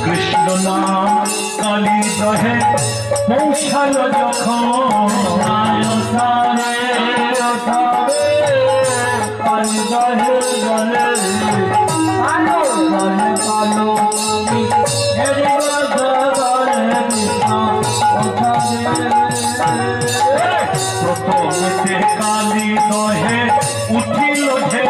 কৃষ্ণ নাম কালী দহে পৌঁছাল যখন কালী দহে জলে প্রথমে কালী দহে উঠিল ঢে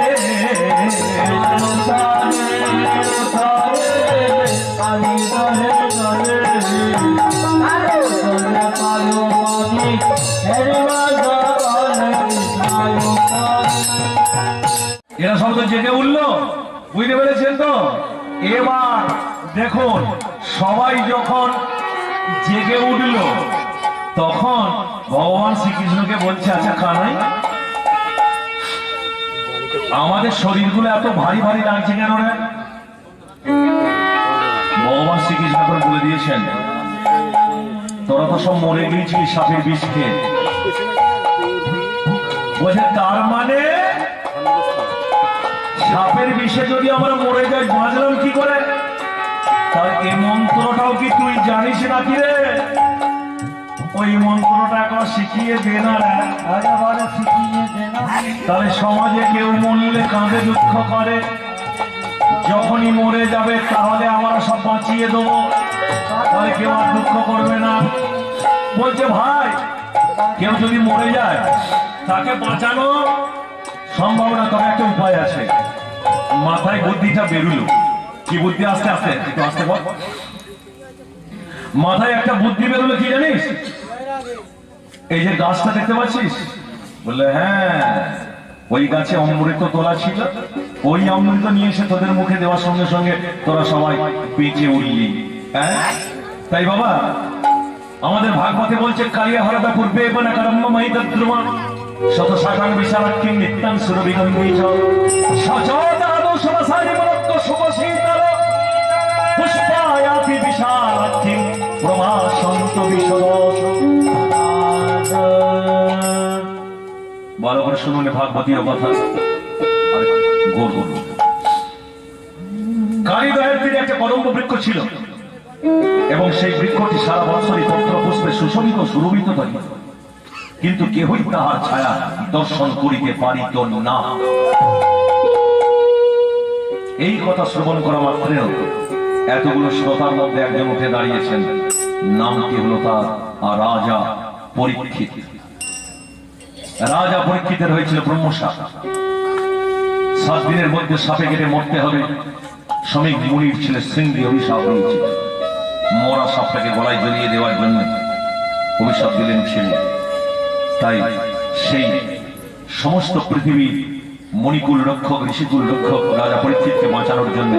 কালী দহে জলে এরা সব তো জেগে উঠলো, বুঝতে পেরেছেন তো? এবার দেখুন, সবাই যখন জেগে উঠল তখন ভগবান শ্রীকৃষ্ণকে বলছে, আচ্ছা কানাই, আমাদের শরীরগুলো এত ভারী ভারী লাগছে কেন রে? ভগবান শ্রীকৃষ্ণ করে বলে দিয়েছেন, তোরা তো সব মরে গিয়েছিলি সাপের বিষ খেয়ে। বলছে তার মানে সাপের বিষে যদি আমরা মরে যাই, বাঁচলাম কি করে? তার এই মন্ত্রটাও কি তুই জানিস নাকি রে? ওই মন্ত্রটা একবার শিখিয়ে দে না রে, শিখিয়ে দে না। তাহলে সমাজে কেউ মরলে কাঁদে দুঃখ করে, যখনই মরে যাবে তাহলে আমরা সব বাঁচিয়ে দেবো, তাহলে কেউ আর দুঃখ করবে না। বলছে ভাই, কেউ যদি মরে যায় তাকে বাঁচানো সম্ভব না, তবে একটা উপায় আছে। মাথায় বুদ্ধিটা বেরুলো। কি বুদ্ধি? আস্তে আস্তে একটু আস্তে বল। মাথায় একটা বুদ্ধি বেরোলো, কি জানিস? এই যে গাছটা দেখতে পাচ্ছিস, বললে হ্যাঁ, ওই গাছে অমৃত তোলা ছিল, ওই অমৃত নিয়ে এসে তোদের মুখে দেওয়ার সঙ্গে সঙ্গে তোরা সবাই বেঁচে উঠলি। হ্যাঁ, তাই বাবা আমাদের ভাগবতে বলছে, কালিয়া হরদা পূর্বে বনা করম্ম মহিদ্রমা শত শাখাং বিশালাক্ষিং নিত্যাং সুরবিগন্ধীচ সচদাদো সমসারি মনক্ত শুভশীতল পুষ্পায়াতি বিশালাক্ষিং প্রভাসন্ত বিশদশ। ভালো করে শুনুন ভাগবতীয় কথা। কালীদহের তীরে একটা কদম্ব বৃক্ষ ছিল এবং সেই বৃক্ষটি সারা বছরই পত্র পুষ্পে সুশোভিত সুরভিত থাকে, কিন্তু কেহই তাহার ছায়া দর্শন করিতে পারিত না। এই কথা শ্রবণ করা মাত্রেও এতগুলো শ্রোতার মধ্যে একজন উঠে দাঁড়িয়েছেন, নামটি হলো তার রাজা পরীক্ষিত। রাজা পরীক্ষিতের হয়েছিল ব্রহ্মশাপ। 7 দিনের মধ্যে সাপে কেটে মরতে হবে। শ্রমিক মুনির ছেলে সিংহী অভিশাপ হয়েছিল, মরা সাপটাকে গলায় জড়িয়ে দেওয়ার জন্য অভিশাপ দিলেন ছেলে। তাই সেই সমস্ত পৃথিবীর মণিকুল রক্ষক, ঋষিকুল রক্ষক রাজা পরীক্ষিতকে বাঁচানোর জন্য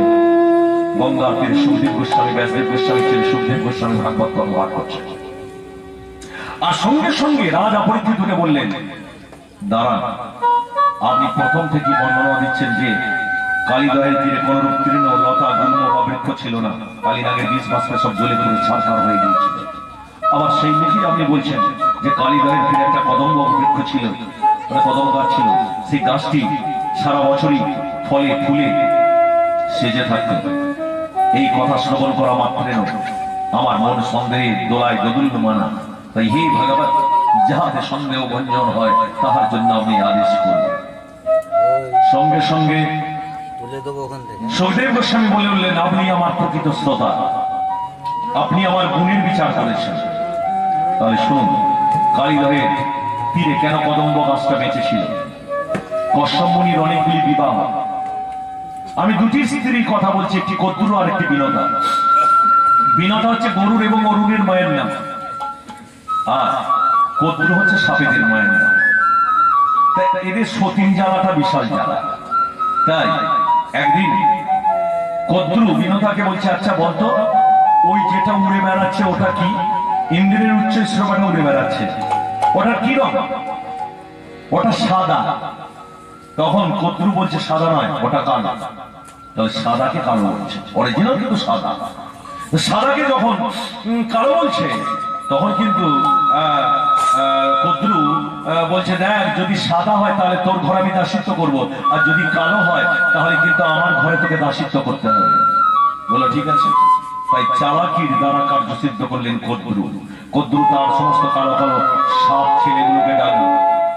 গঙ্গার তীরে সুখদেব গোস্বামী, ব্যাসদেব গোস্বামী ছেলে সুখদেব গোস্বামী ভাগবত কর্মপাঠ করছে। আর সঙ্গে সঙ্গে রাজা পরীক্ষিতকে বললেন, দাঁড়ান, আপনি প্রথম থেকে বর্ণনা দিচ্ছেন যে কালীদহের তীরে কোন রূপ তৃণ, লতা, গুল্ম বা বৃক্ষ ছিল না, কালীনাগের বীজ বাষ্পে সব জ্বলে পুড়ে ছারখার হয়ে গিয়েছিল। আবার সেই মুখে আপনি বলছেন যে কালীদহের তীরে একটা কদম্ব বৃক্ষ ছিল, কদম গাছ ছিল, সেই গাছটি সারা বছরই ফলে ফুলে সেজে থাকত। এই কথা শ্রবণ করা মাত্রেও আমার মন সন্দেহে দোলায় দোদুল্যমানা। তাই হে ভগবত, যাহাতে সন্দেহ ভঞ্জন হয় তাহার জন্য আপনি আদেশ করুন। সঙ্গে সঙ্গে সুখদেব গোস্বামী বলে উঠলেন, আপনি আমার প্রকৃত শ্রোতা, আপনি আমার গুণের বিচার করেছেন। তাহলে শুনুন, কালীদহের তীরে কেন কদম্ব গাছটা বেঁচেছিল। কশ্যপ মুনির অনেকগুলি বিবাহ। আমি 2টি স্ত্রীর কথা বলছি, একটি কদ্রু আর একটি বিনতা। বিনতা হচ্ছে গরুর এবং অরুণের মায়ের নাম, আর কদ্রু হচ্ছে সাপেদের মায়ের নাম। এদের সতীন জ্বালাটা বিশাল জ্বালা। তাই একদিন কদ্রু বিনতাকে বলছে, আচ্ছা বলতো, ওই যেটা উড়ে বেড়াচ্ছে ওটা কি? ইন্দ্রের উচ্চ শ্রবণে উড়ে বেড়াচ্ছে, ওটা কি রং? ওটা সাদা। তখন কদ্রু বলছে, সাদা নয়, ওটা কালো। তাহলে সাদাকে কালো বলছে, অরিজিনাল কিন্তু সাদা। সাদাকে যখন কালো বলছে তখন কিন্তু কদ্রু বলছে, দেখ যদি সাদা হয় তাহলে তোর ঘরে আমি দাসিত্ব করবো, আর যদি কালো হয় তাহলে কিন্তু আমার ঘরে তোকে দাসিত্ব করতে হবে। বলো ঠিক আছে। তাই চালাকির দ্বারা কার্য সিদ্ধ করলেন কদ্রু। কদ্রু তার সমস্ত কালো কালো সাপ ছেলেগুলোকে ডাকলো,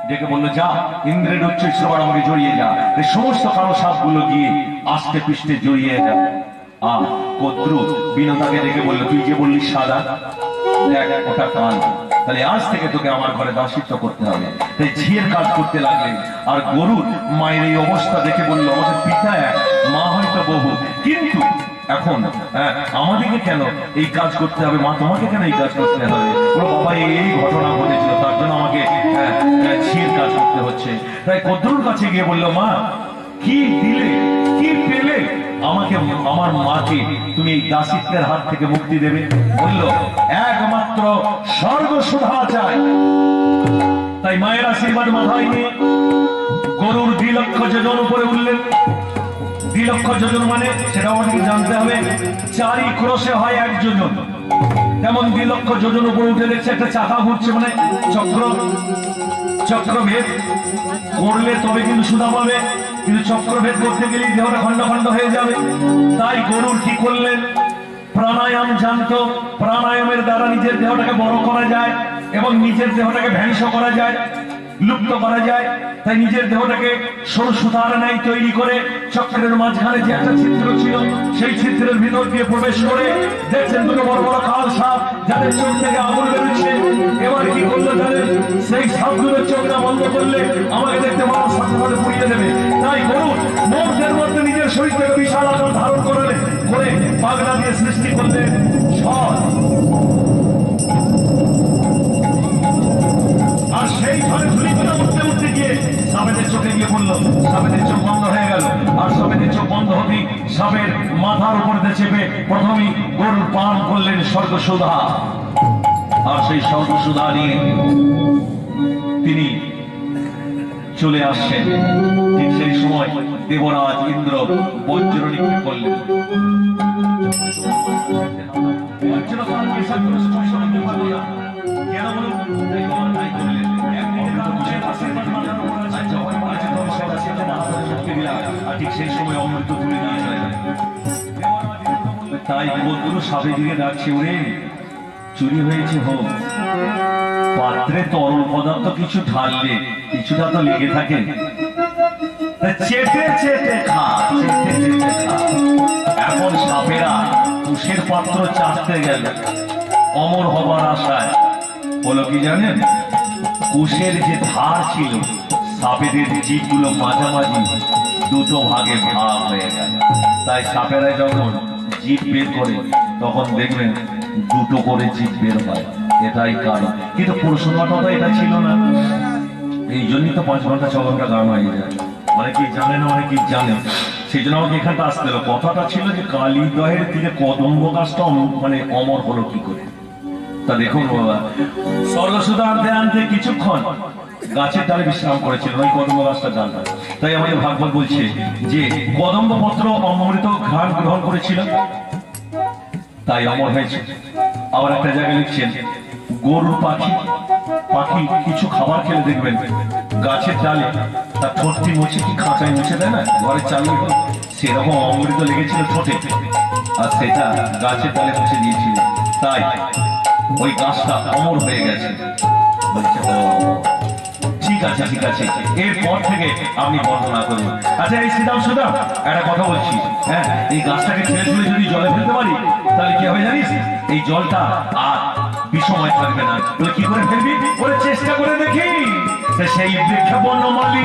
ডেকে বললো, যা ইন্দ্রের উচ্চ শ্রবণ আমাকে জড়িয়ে যা। এই সমস্ত কালো সাপগুলো গিয়ে আস্তে পিষ্টে জড়িয়ে যা। আর কদ্রু বিনোদাকে ডেকে বললো, তুই যে বললি সাদা, দেখ ওটা কাল, তাহলে আজ থেকে তোকে আমার ঘরে দাসিত্ব করতে হবে। তাই ঝিয়ের কাজ করতে লাগলেন। আর গরুর মায়ের এই অবস্থা দেখে বললো, আমাদের পিতা এক, মা হয়তো বহু, কিন্তু এখন আমাদেরকে কেন এই কাজ করতে হবে, মা তোমাকে কেন এই কাজ করতে হবে? বাবা এই ঘটনা ঘটেছিল, তার জন্য আমাকে ঝিয়ের কাজ করতে হচ্ছে। তাই কদ্রুর কাছে গিয়ে বললো, মা কি দিলে, কি পেলে আমাকে, আমার মাকে তুমি এই দাসিত্বের হাত থেকে মুক্তি দেবে? বলল, একমাত্র স্বর্গ সুধা চাই। তাই মায়ের আশীর্বাদ মাথায় নিয়ে গরুর 2 লক্ষ যোজন উপরে উঠলেন। 2 লক্ষ যোজন মানে সেটা আমাদেরকে জানতে হবে, 4 ক্রোশে হয় 1 যোজন। তেমন 2 লক্ষ যোজন উপরে উঠে দেখছে একটা চাকা ঘুরছে, মানে চক্রভেদ করলে তবে কিন্তু সুধা পাবে, কিন্তু চক্রভেদ করতে গেলেই দেহটা খন্ড খন্ড হয়ে যাবে। তাই গরুর কি করলেন, প্রাণায়াম জানতো, প্রাণায়ামের দ্বারা নিজের দেহটাকে বড় করা যায় এবং নিজের দেহটাকে ধ্বংস করা যায়, লুপ্ত করা যায়। তাই নিজের দেহটাকে সরু সুতার ন্যায় তৈরি করে চক্রের মাঝখানে যে একটা ছিদ্র ছিল, সেই ছিদ্রের ভিতর দিয়ে প্রবেশ করে দেখছেন 2 বড় বড় কাল সাপ, যাদের চোখ থেকে আগুন বেরোচ্ছে। এবার কি করলো জানেন, সেই সাপগুলোর চোখটা বন্ধ করলে আমাকে দেখতে মানুষ সাথে সাথে পুড়িয়ে দেবে। তাই গরুর মুখের মধ্যে নিজের শরীর থেকে বিশাল আকার ধারণ করে পাগলা দিয়ে সৃষ্টি করলেন ঝড়। আর সেই ঝড়ে ধুলিগুলো উঠতে উঠতে গিয়ে সাপেদের চোখে গিয়ে পড়লো, সাপেদের চোখ বন্ধ হয়ে গেল। আর সাপেদের চোখ বন্ধ হতেই সাপের মাথার উপরে চেপে প্রথমেই গরুর পান করলেন স্বর্গসুধা। আর সেই স্বর্গসুধা নিয়ে তিনি চলে আসছেন। ঠিক সেই সময় দেবরাজ ইন্দ্র বজ্র নিক্ষেপ করলেন। ঠিক সেই সময় অমৃত তুলে নিয়ে চলে যায়। তাই বন্ধু সাপের দিকে ডাকছে, ওরে চুরি হয়েছে হোক, পাত্রে তরল পদার্থ কিছু ঢাললে কিছুটা তো লেগে থাকে, চেটে চেটে খা, চেটে চেটে খা। এখন সাপেরা তুষের পাত্র চাটতে গেল অমর হবার আশায়। বলো কি জানেন, কুশের যে ধার ছিল, সাপেদের জিভগুলো মাঝামাঝি 2 ভাগে ভাগ হয়ে গেল। তাই সাপেরা যখন জিভ বের করে তখন দেখবেন 2 করে জিভ বের হয়, এটাই কারণ। কিন্তু প্রশ্নটা তো এটা ছিল না, এই জন্যই তো 5 ঘন্টা 6 ঘন্টা গান হয়ে যায়। অনেকেই জানে না, অনেকেই জানে, সেই জন্য আমাকে এখানটা আসতে হলো। কথাটা ছিল যে কালীদহের তীরে কদম্ব গাছটা মানে অমর হলো কি করে। তা দেখুন বাবা, স্বর্গসুধা আনতে আনতে কিছুক্ষণ গাছের ডালে বিশ্রাম করেছিল ওই কদম্ব গাছটা ডালটা। তাই আমাদের ভাগবত বলছে যে কদম্ব পত্র অমৃত ঘ্রাণ গ্রহণ করেছিল, তাই অমর হয়েছে। আবার একটা জায়গায় লিখছেন, গরুর পাখি কিছু খাবার খেলে দেখবেন গাছের ডালে তার ঠোঁটটি মুছে, কি খাঁচায় মুছে দেয় না ঘরের চালু, সেরকম অমৃত লেগেছিল ঠোঁটে, আর সেটা গাছের ডালে মুছে দিয়েছিল। তাই ওই গাছটা অমর হয়ে গেছে। বলছে ঠিক আছে ঠিক আছে, এরপর থেকে আপনি বর্ণনা করুন। আচ্ছা এই সুধা একটা কথা বলছি, হ্যাঁ, এই গাছটাকে ছেড়ে তুলে যদি জলে ফেলতে পারি তাহলে কি হবে জানিস, এই জলটা আর বিষময় থাকবে না। তুই কি করে ফেলবি, ওরে চেষ্টা করে দেখি। সেই বৃক্ষ বন্য মালি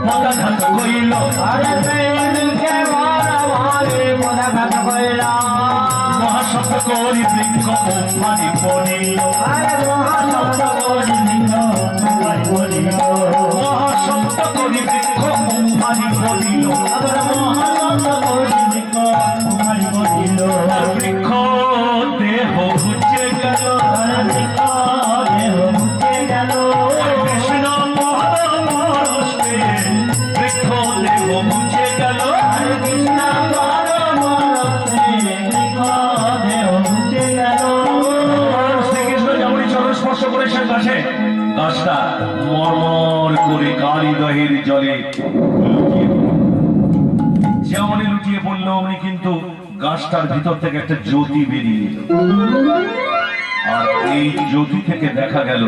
মদাঘাত কইল, মহাশব্দ করি বৃক্ষ উম্মানি পড়িল, মহাশব্দ করি বৃক্ষ উম্মানি পড়িল, বৃক্ষ দেহ ঘুচে গেল, কৃষ্ণ মহারাষ্ট্রে বৃক্ষ দেহ ঘুচে গেল, কৃষ্ণ করেছেন গাছে, গাছটা মরমর করে কালী দহের জলে যেমনই লুটিয়ে পড়লো অমনি কিন্তু গাছটার ভিতর থেকে একটা জ্যোতি বেরিয়ে এলো। আর এই জ্যোতি থেকে দেখা গেল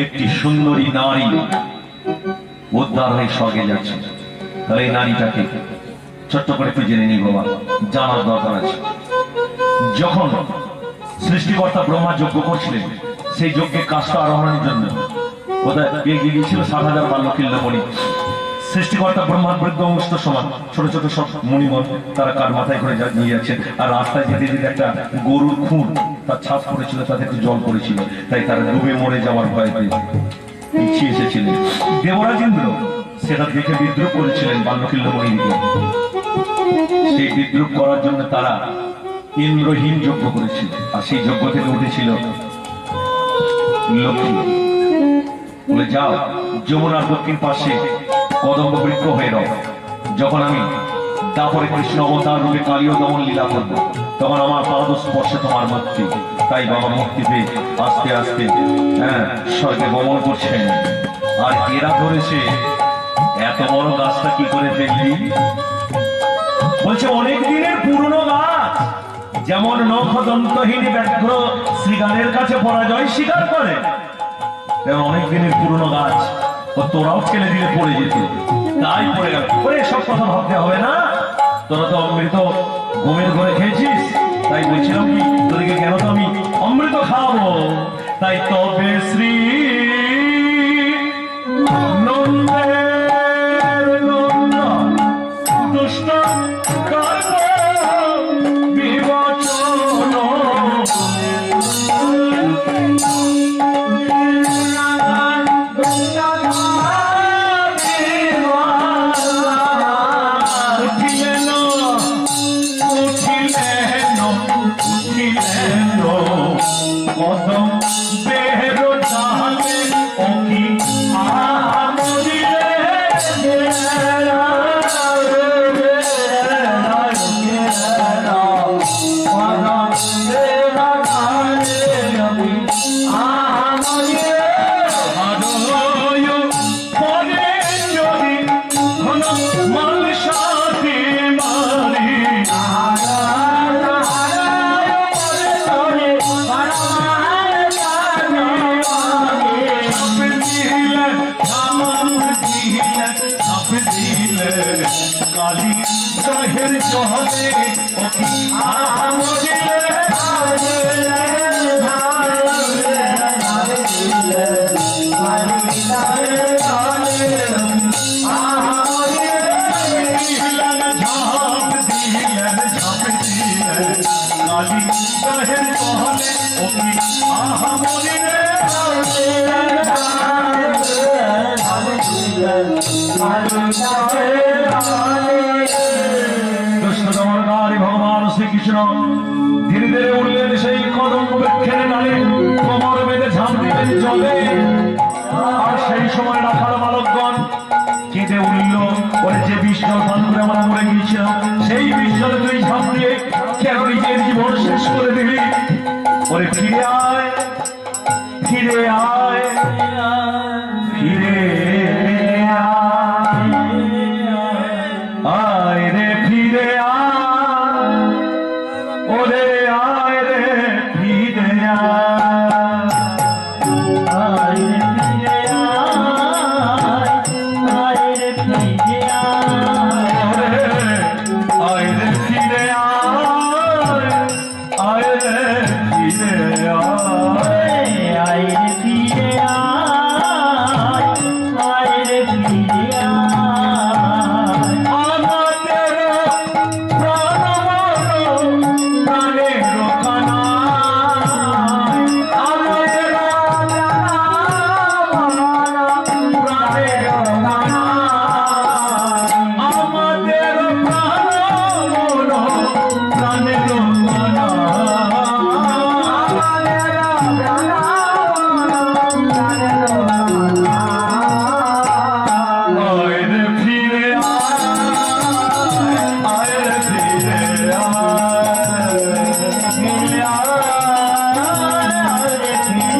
একটি সুন্দরী নারী উদ্ধার হয়ে স্বর্গে যাচ্ছে। তাহলে এই নারীটাকে ছোট্ট করে একটু জেনে নিই বাবা, জানার দরকার আছে। যখন সৃষ্টিকর্তা ব্রহ্মা যজ্ঞ করছিলেন, সেই যজ্ঞের কাজটা আরোহণের জন্য কোথায় এগিয়ে গিয়েছিল 7,000 বাল্যকিল্য মণি। সৃষ্টিকর্তা ব্রহ্মার বৃদ্ধ অংশ সমান ছোট ছোট সব মণিমন, তারা কার মাথায় করে নিয়ে যাচ্ছেন। আর রাস্তায় যেতে যেতে একটা গরুর খুন তার ছাপ পড়েছিল, তাতে একটু জল পড়েছিল, তাই তারা ডুবে মরে যাওয়ার ভয়তে পিছিয়ে এসেছিলেন। দেবরাজ ইন্দ্র সেটা দেখে বিদ্রুপ করেছিলেন বাল্যকিল্য মণিকে। সেই বিদ্রুপ করার জন্য তারা ইন্দ্রহীন যজ্ঞ করেছিল। আর সেই যজ্ঞ থেকে উঠেছিল লক্ষ্মী, বলে যাও যমুনার দক্ষিণ পাশে কদম্ব বৃক্ষ হয়ে রও। যখন আমি তারপরে কৃষ্ণ অবতার রূপে কালীয় দমন লীলা করবো, তখন আমার পাদ স্পর্শে তোমার মুক্তি। তাই বাবা মুক্তি পেয়ে আস্তে আস্তে স্বর্গে গমন করছেন। আর এরা ধরেছে এত বড় গাছটা কি করে ফেললি? বলছে অনেক দিনের পুরনো গাছ, যেমন নখ দন্তহীন ব্যাঘ্র শ্রীগানের কাছে পরাজয় স্বীকার করে, তেমন অনেক দিনের পুরনো গাছ, ও তোরাও ঠেলে দিলে পড়ে যেত, তাই পড়ে গেল। ওরে সব কথা ভাবতে হবে না, তোরা তো অমৃত ঘুমের ঘরে খেয়েছিস, তাই বলছিলাম কি তোদেরকে কেন তো আমি অমৃত খাওয়াবো। তাই তবে শ্রী নন্দের নন্দন দুষ্ট ভগবান শ্রীকৃষ্ণ ধীরে ধীরে উঠলেন সেই কদম্ব বৃক্ষের ডালে, কোমর বেঁধে ঝাঁপ দিলেন জলে। আর সেই সময় রাখার বালকগণ কেঁদে উঠল, ওরে যে বিষ জল পান করে আমরা মরে গিয়েছিলাম, সেই বিষ জলে তুই ঝাঁপ দিয়ে কেন নিজের জীবন শেষ করে দিবি? ওরে ফিরে আয়, ফিরে আয়, ফিরে আয় রে, ফিরে আয়, ওরে আয় রে, ফিরে আয়, আয় রে, ফিরে আয়, আয় রে, ফিরে আয়, আয় রে, ফিরে আয়, আয় রে, ফিরে আয়, আয় রে, ফিরে আয়, আয় রে, ফিরে আয়।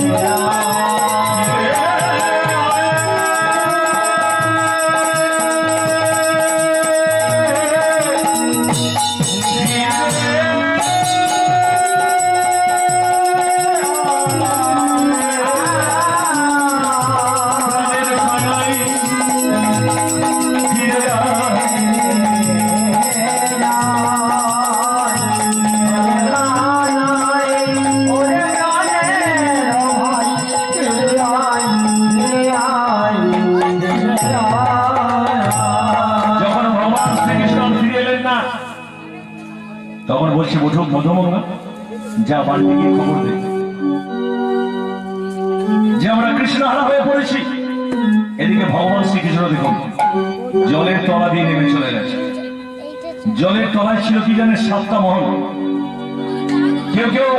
Yeah. মধুমঙ্গল, যা বাড়িতে গিয়ে খবর দে যে আমরা কৃষ্ণহারা হয়ে পড়েছি। এদিকে ভগবান শ্রীকৃষ্ণ দেখুন জলের তলা দিয়ে নেমে চলে গেছে। জলের তলায় ছিল কি জানে 7টা মহল। কেউ কেউ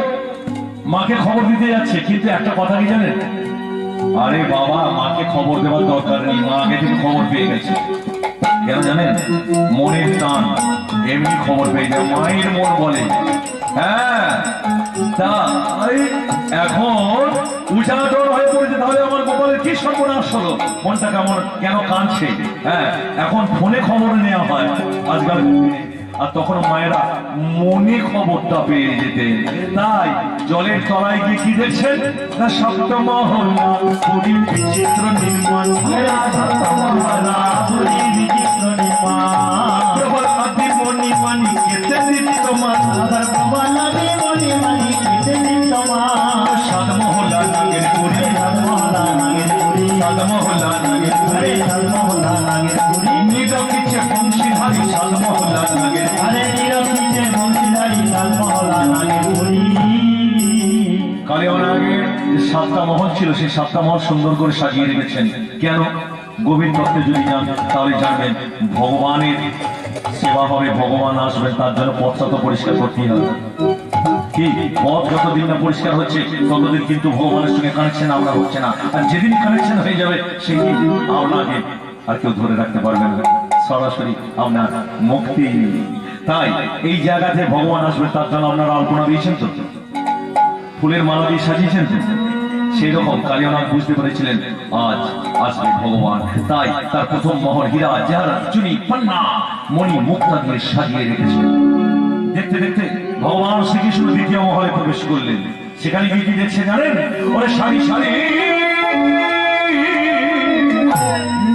মাকে খবর দিতে যাচ্ছে, কিন্তু একটা কথা কি জানেন, আরে বাবা মাকে খবর দেওয়ার দরকার নেই, মা আগে থেকে খবর পেয়ে গেছে। কেন জানেন? মনের টান, এমনি খবর পেয়ে যায়, মায়ের মন বলে। হ্যাঁ তাই এখন উজাড় হয়ে পড়েছে, তাহলে আমার গোপালের কি সর্বনাশ হলো, মনটা কেমন কেন কাঁদছে। হ্যাঁ এখন ফোনে খবর নেওয়া হয় আজকাল, আর তখন মায়েরা মনে খবরটা পেয়ে যেতেন। তাই জলের তলায় গিয়ে কি দেখছেন না, সপ্তমহলা পুরী বিচিত্র নির্মাণ, বিচিত্র নির্মাণ, প্রবল আদি মণি মানি কেতে তোমার, মণি মানি কেতে তোমার, সাতমহলা নাগের পুরী, সাতমহলা নাগের পুরী, সাতমহলা নাগের পুরী, সাতমহলা নাগের পুরী, নিরকিছে বংশীধারী সাতমহলা নাগের, আরে নিরকিছে বংশীধারী সাতমহলা নাগের পুরী। কালিয়ানাগের যে 7টা মহল ছিল, সেই 7টা মহল সুন্দর করে সাজিয়ে রেখেছেন। কেন? গভীর তত্ত্বে যদি যান তাহলে জানবেন ভগবানের সেবা হবে, ভগবান আসবেন, তার জন্য পথটা তো পরিষ্কার করতেই হবে। কি পথ যতদিন না পরিষ্কার হচ্ছে ততদিন কিন্তু ভগবানের সঙ্গে কানেকশন আমরা হচ্ছে না। আর যেদিন কানেকশন হয়ে যাবে সেই দিন আপনাকে আর কেউ ধরে রাখতে পারবে না, সরাসরি আপনার মুক্তি। তাই এই জায়গাতে ভগবান আসবে, তার জন্য আপনারা আলপনা দিয়েছেন তো, ফুলের মালা দিয়ে সাজিয়েছেন তো। সেই রকম কালিয়ানাগ বুঝতে পেরেছিলেন আজ আসবে ভগবান। তাই তার প্রথম মহল হীরা যারা চুনি পান্না মণি মুক্তা দিয়ে সাজিয়ে রেখেছে। দেখতে দেখতে ভগবান শ্রীকৃষ্ণ দ্বিতীয় মহলে প্রবেশ করলেন। সেখানে গিয়ে কি দেখছে জানেন? ওরে সারি সারি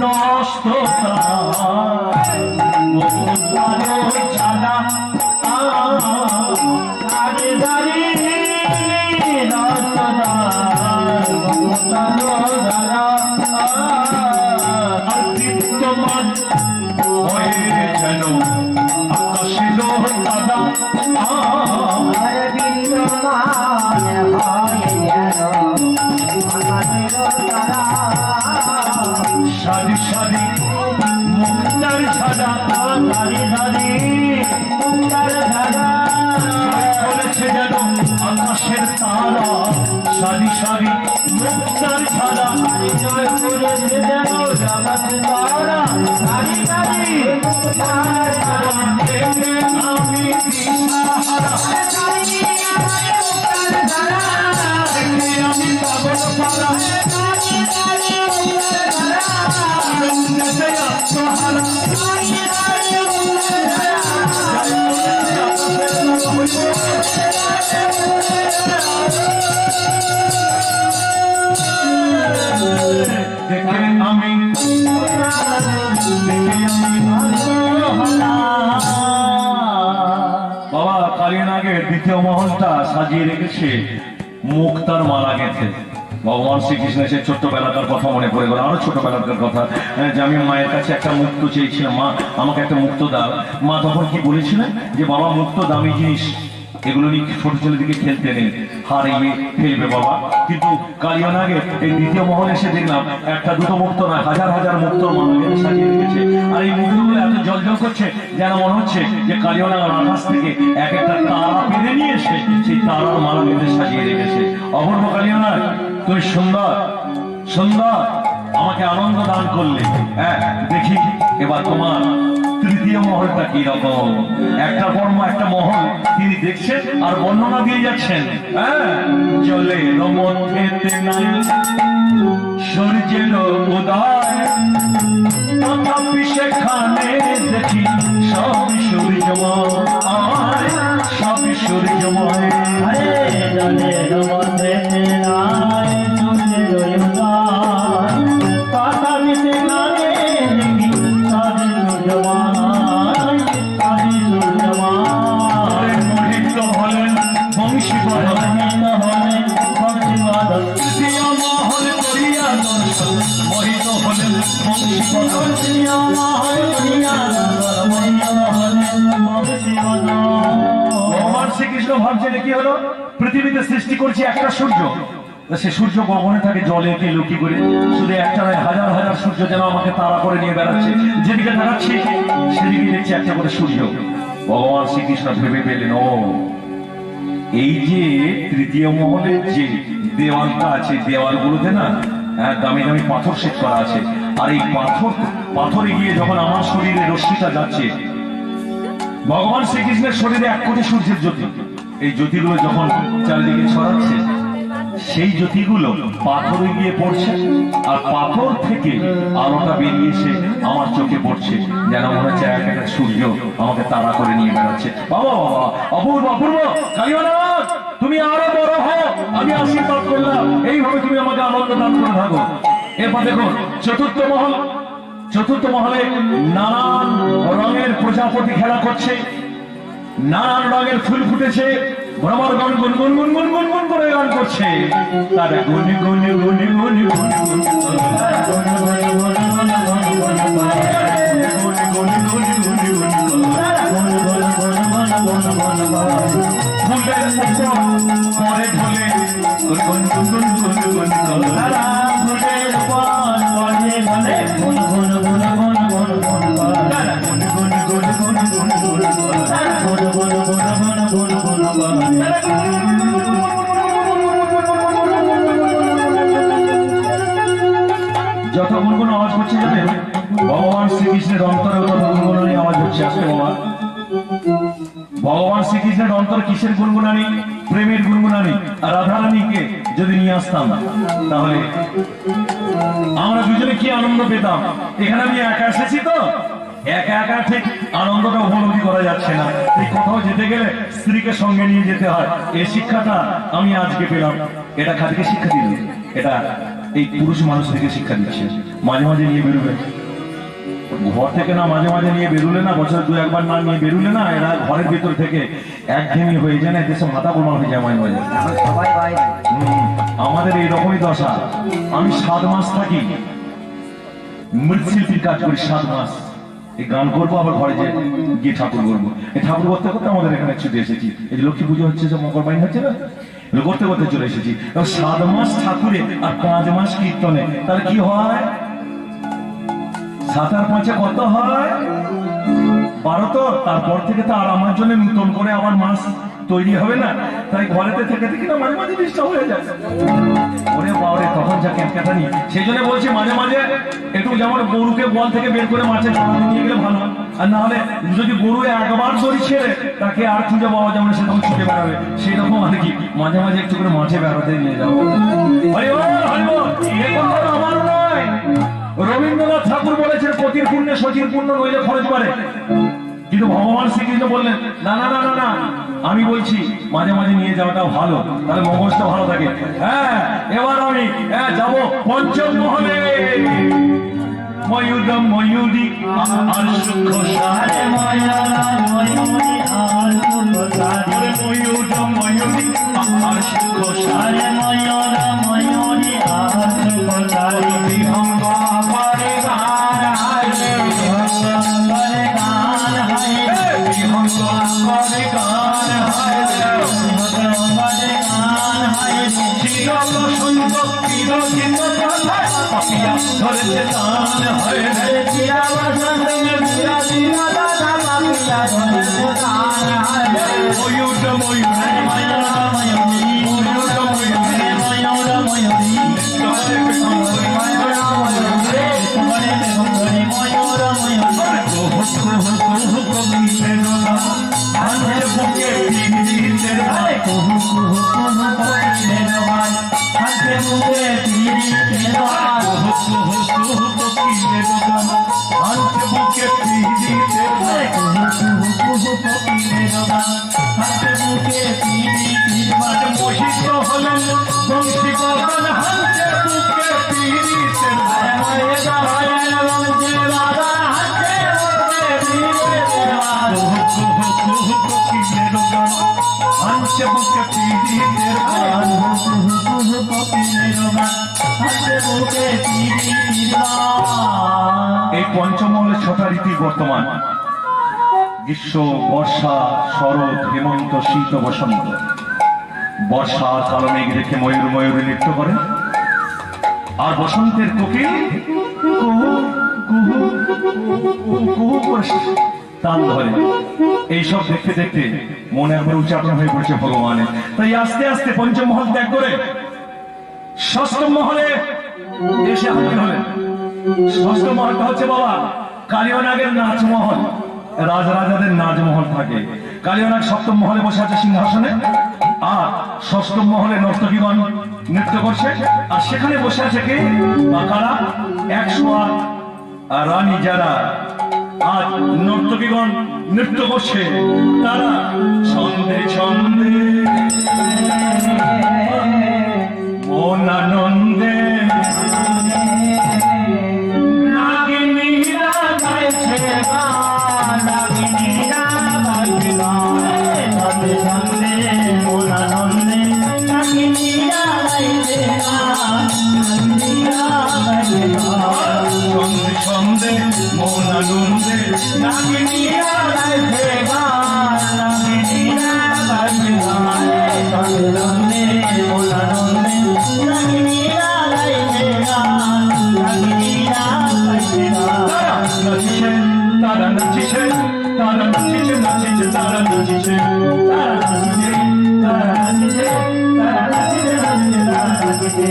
নষ্ট যেন আকাশে দাদা সারি সারি মুক্তার ঝাড়া, সারি সারি মুক্তার ঝাড়া চলেছে যেন আকাশের তারা, সারি সারি মুক্তার ঝাড়া জয় করেছে যেন আকাশের তারা, সারি সারি আমি আমি পাগল পারা আমি বাবা কালিয়ানাগের দ্বিতীয় মহলটা সাজিয়ে রেখেছে মুক্তার মালা গেঁথে। ভগবান শ্রীকৃষ্ণের সেই ছোট্টবেলাকার কথা মনে পড়ে গেল, আরো ছোটবেলাকার কথা, যে আমি মায়ের কাছে একটা মুক্ত চেয়েছিলাম, মা আমাকে একটা মুক্ত দাও। মা তখন কি বলেছিলেন যে বাবা মুক্ত দামি জিনিস, এগুলো নিয়ে ছোট ছেলেদিকে খেলতে নেই, হারিয়ে ফেলবে বাবা। কিন্তু কালিয়ানাগে এই দ্বিতীয় মহল এসে দেখলাম একটা দুটো মুক্ত না, হাজার হাজার মুক্ত মালা সাজিয়ে রেখেছে। আর এই মুক্তগুলো এত জলজল করছে যেন মনে হচ্ছে যে কালিয়ানাগের আকাশ থেকে এক একটা তারা পেরে নিয়ে এসে সেই তারার মালা বেঁধে সাজিয়ে রেখেছে। অপূর্ব কালিয়ানাগ, তুমি সুন্দর সুন্দর, আমাকে আনন্দ দান করলে। হ্যাঁ দেখি এবার তোমার তৃতীয় মহলটা কি রকম। একটা কর্ম একটা মহল তিনি দেখছেন আর বর্ণনা দিয়ে যাচ্ছেন। হ্যাঁ জলের মধ্যে নাই সূর্যের উদয়, তথাপি সেখানে দেখি সব সূর্যময়, সব সূর্যময়। জলের মধ্যে নাই সূর্যের উদয়, তথাপি সেখানে দেখি সব সূর্যময়, সব সূর্যময়। মোহিত হলেন বংশীবদন, হলেন বংশীবদন, প্রিয় মহল করিয়া দর্শন, মোহিত হলেন বংশীবদন, প্রিয় মহল করিয়া দর্শন, মোহিত হলেন বংশীবদন। ভগবান শ্রীকৃষ্ণ ভাবছেন কি হলো, পৃথিবীতে সৃষ্টি করছে একটা সূর্য, সে সূর্য গগনে থাকে জলে কে লুকি করে, শুধু একটা নয় হাজার হাজার সূর্য যেন আমাকে তাড়া করে নিয়ে বেড়াচ্ছে, যেদিকে তাকাচ্ছি সেদিকে দেখছি একটা করে সূর্য। ভগবান শ্রীকৃষ্ণ ভেবে পেলেন, ও এই যে তৃতীয় মহলের যে দেওয়ালটা আছে, দেওয়ালগুলোতে না দামি দামি পাথর সেট করা আছে, আর এই পাথরে গিয়ে যখন আমার শরীরে রশ্মিটা যাচ্ছে, ভগবান শ্রীকৃষ্ণের শরীরে 1 কোটি সূর্যের জ্যোতি, এই জ্যোতিগুলো যখন চারিদিকে ছড়াচ্ছে, সেই জ্যোতিগুলো পাথরে গিয়ে পড়ছে, আর পাথর থেকে আলোটা বেরিয়ে এসে আমার চোখে পড়ছে, যেন মনে হচ্ছে এক একটা সূর্য আমাকে তাড়া করে নিয়ে বেড়াচ্ছে। বাবা বাবা, অপূর্ব অপূর্ব, কালিয়ানাথ তুমি আরো বড় হও, আমি আশীর্বাদ করলাম, এইভাবে তুমি আমাকে আনন্দ দান করে থাকো। এরপর দেখুন চতুর্থ মহলে নানান রঙের প্রজাপতি খেলা করছে, নানান রঙের ফুল ফুটেছে, ভ্রমরগণ গুনগুন গুনগুন গুনগুন করে গান করছে, তারা গুনি গুনি গুনি গুনি যত গুনগুন আওয়াজ হচ্ছে জানেন, ভগবান শ্রীকৃষ্ণের অন্তরে তত গুনগুনানি আওয়াজ হচ্ছে। আসলে বাবা, ভগবান শ্রীকৃষ্ণের অন্তর কিসের গুনগুনানি? প্রেমের গুনগুনানি। আর রাধারানীকে যদি নিয়ে আসতাম তাহলে আমরা দুজনে কি আনন্দ পেতাম। এখানে আমি একা এসেছি তো, একা একা ঠিক আনন্দটা উপলব্ধি করা যাচ্ছে না, এই কোথাও যেতে গেলে স্ত্রীকে সঙ্গে নিয়ে যেতে হয়। এই শিক্ষাটা আমি আজকে পেলাম। এটা খাদিকে শিক্ষা দিল, এটা এই পুরুষ মানুষ থেকে শিক্ষা দিচ্ছে। মাঝে মাঝে নিয়ে বেরোবে ঘর থেকে, না মাঝে মাঝে নিয়ে বেরোলে না, বছর 2-1 বার না নিয়ে বেরোলে না, এরা ঘরের ভিতর থেকে একঘেয়েমি হয়ে যায় না, দেশে মাথা গোলমাল হয়ে যায় মাঝে মাঝে। আমাদের এইরকমই দশা। আমি 7 মাস থাকি, মৃৎশিল্পীর কাজ করি 7 মাস। এই গান করবো, আবার ঘরে গিয়ে ঠাকুর করবো। এই ঠাকুর করতে করতে আমাদের এখানে ছুটে এসেছি। এই যে লক্ষ্মী পুজো হচ্ছে, যে মকর বাইন হচ্ছে না, করতে করতে চলে এসেছি। 7 মাস ঠাকুরে আর 5 মাস কীর্তনে, তার কি হয়? 7 আর 5 কত হয়? 12। তো তারপর থেকে তো আর আমার জন্য নতুন করে আবার মাস তৈরি হবে না, তাই ঘরেতে থেকে থেকে না মাঝে মাঝে ডিস্টার্ব হয়ে যায়। ওরে বাবারে, তখন যা ক্যাটকাটানি। সেই জন্য বলছি মাঝে মাঝে একটু, যেমন গরুকে গোয়াল থেকে বের করে মাছের চারা নিয়ে গেলে ভালো, আর না হলে যদি গরু একবার দড়ি ছেড়ে তাকে আর খুঁজে পাওয়া যাবে না, সেরকম ছুটে বেড়াবে। সেই রকম আর কি, মাঝে মাঝে একটু করে মাঠে বেড়াতে নিয়ে যাবো। আমার নয়, রবীন্দ্রনাথ ঠাকুর বলেছেন পতির পুণ্যে সচির পুণ্য নইলে খরচ করে। কিন্তু ভগবান শ্রীকৃষ্ণ বললেন না না না না না, আমি বলছি মাঝে মাঝে নিয়ে যাওয়াটা ভালো, তাহলে মগজটা ভালো থাকে। হ্যাঁ, এবার আমি যাবো 5ম মহলে। ময়ূর ময়ূরী আর সূক্ষ্ম সারে, ময়ূর ময়ূরী আর সূক্ষ্ম সারে, ময়ূর ময়ূরী আর সূক্ষ্ম সারে, ময়ূর ময়ূরী আর সূক্ষ্ম সারে, বিহঙ্গ করে গান হায়, বিহঙ্গ করে গান হায়, বিহঙ্গ করে গান হায়, বিহঙ্গ করে গান হায়, চিরক সুন্দর চিরকিত কথায় পাপিয়া ধরেছে গান হায়, চিরাবা সঙ্গে বিরাজি মাতা পাপিয়া ধরেছে গান হায়, ময়ূর ময়ূর ময়ূর ময়ূরী, ময়ূর ময়ূরী, ময়ূর ময়ূরী, করে সুন্দরী ময়ূর ময়ূরী, করে সুন্দরী ময়ূর ময়ূরী, কোহ কোহ কোহ কবিতে রোলা আনে বুকে পিরিতে ভাই, কোহ কোহ কোহ কবিতে রোলা আনে বুকে পিরিতে ভাই, কোহ কোহ কোহ কবিতে রোলা আনে বুকে পিরিতে ভাই, কোহ কোহ কোহ কবিতে রোলা আনে বুকে পিরিতে ভাই, মোহিত হলেন বংশী বদন হাতে বুকে পিরিতে ভাই, ময়দা হয় বংশী বদন হাতে বুকে পিরিতে ভাই, কোহ কোহ কোহ কবিতে রোলা আনে বুকে পিরিতে ভাই, কোহ কোহ কোহ কবিতে রোলা আনে বুকে পিরিতে ভাই। এই 5ম মহলে 6টা রীতি বর্তমান। গ্রীষ্ম, বর্ষা, শরৎ, হেমন্ত, শীত, বসন্ত। বর্ষা কালো মেঘ দেখে ময়ূর ময়ূরে নৃত্য করে, আর বসন্তের কোকিল কুহু কুহু কুহু করে তাল ধরে। এইসব দেখতে দেখতে মনে একবার উচ্চারণ হয়ে পড়েছে ভগবানের। তাই আস্তে আস্তে পঞ্চম মহল ত্যাগ করে ষষ্ঠ মহলে এসে হাজির হলেন। ষষ্ঠ মহলটা হচ্ছে বাবা কালিয়নাগের নাচমহল, রাজরাজাদের নাচমহল থাকে। কালিয়নাগ সপ্তম মহলে বসে আছে সিংহাসনে, আর ষষ্ঠ মহলে নর্তকীগণ নৃত্য করছে, আর সেখানে বসে আছে কে? বাকারা 108 রানী যারা আজ নর্তকীগণ নৃত্য করছে, তারা ছন্দে ছন্দে মন আনন্দে নাগিনীরা গাইছে গান, নাগিনীরা গাইছে গান, ছন্দে ছন্দে মন আনন্দে নাগিনীরা গাইছে গান, নাগিনীরা গাইছে গান, ছন্দে ছন্দে মন আনন্দে নাগিনীরা গাইছে গান, নাগিনীরা গাইছে গান, ছন্দে ছন্দে মন আনন্দে নাগিনীরা গাইছে গান, নাগিনীরা গাইছে গান। তারা নাচিছে, তারা নাচিছে, নাচিছে, তারা নাচিছে, তারা নাচিছে, তারা নাচিছে, তারা নাচিছে, নাচিছে, তারা নাচিছে।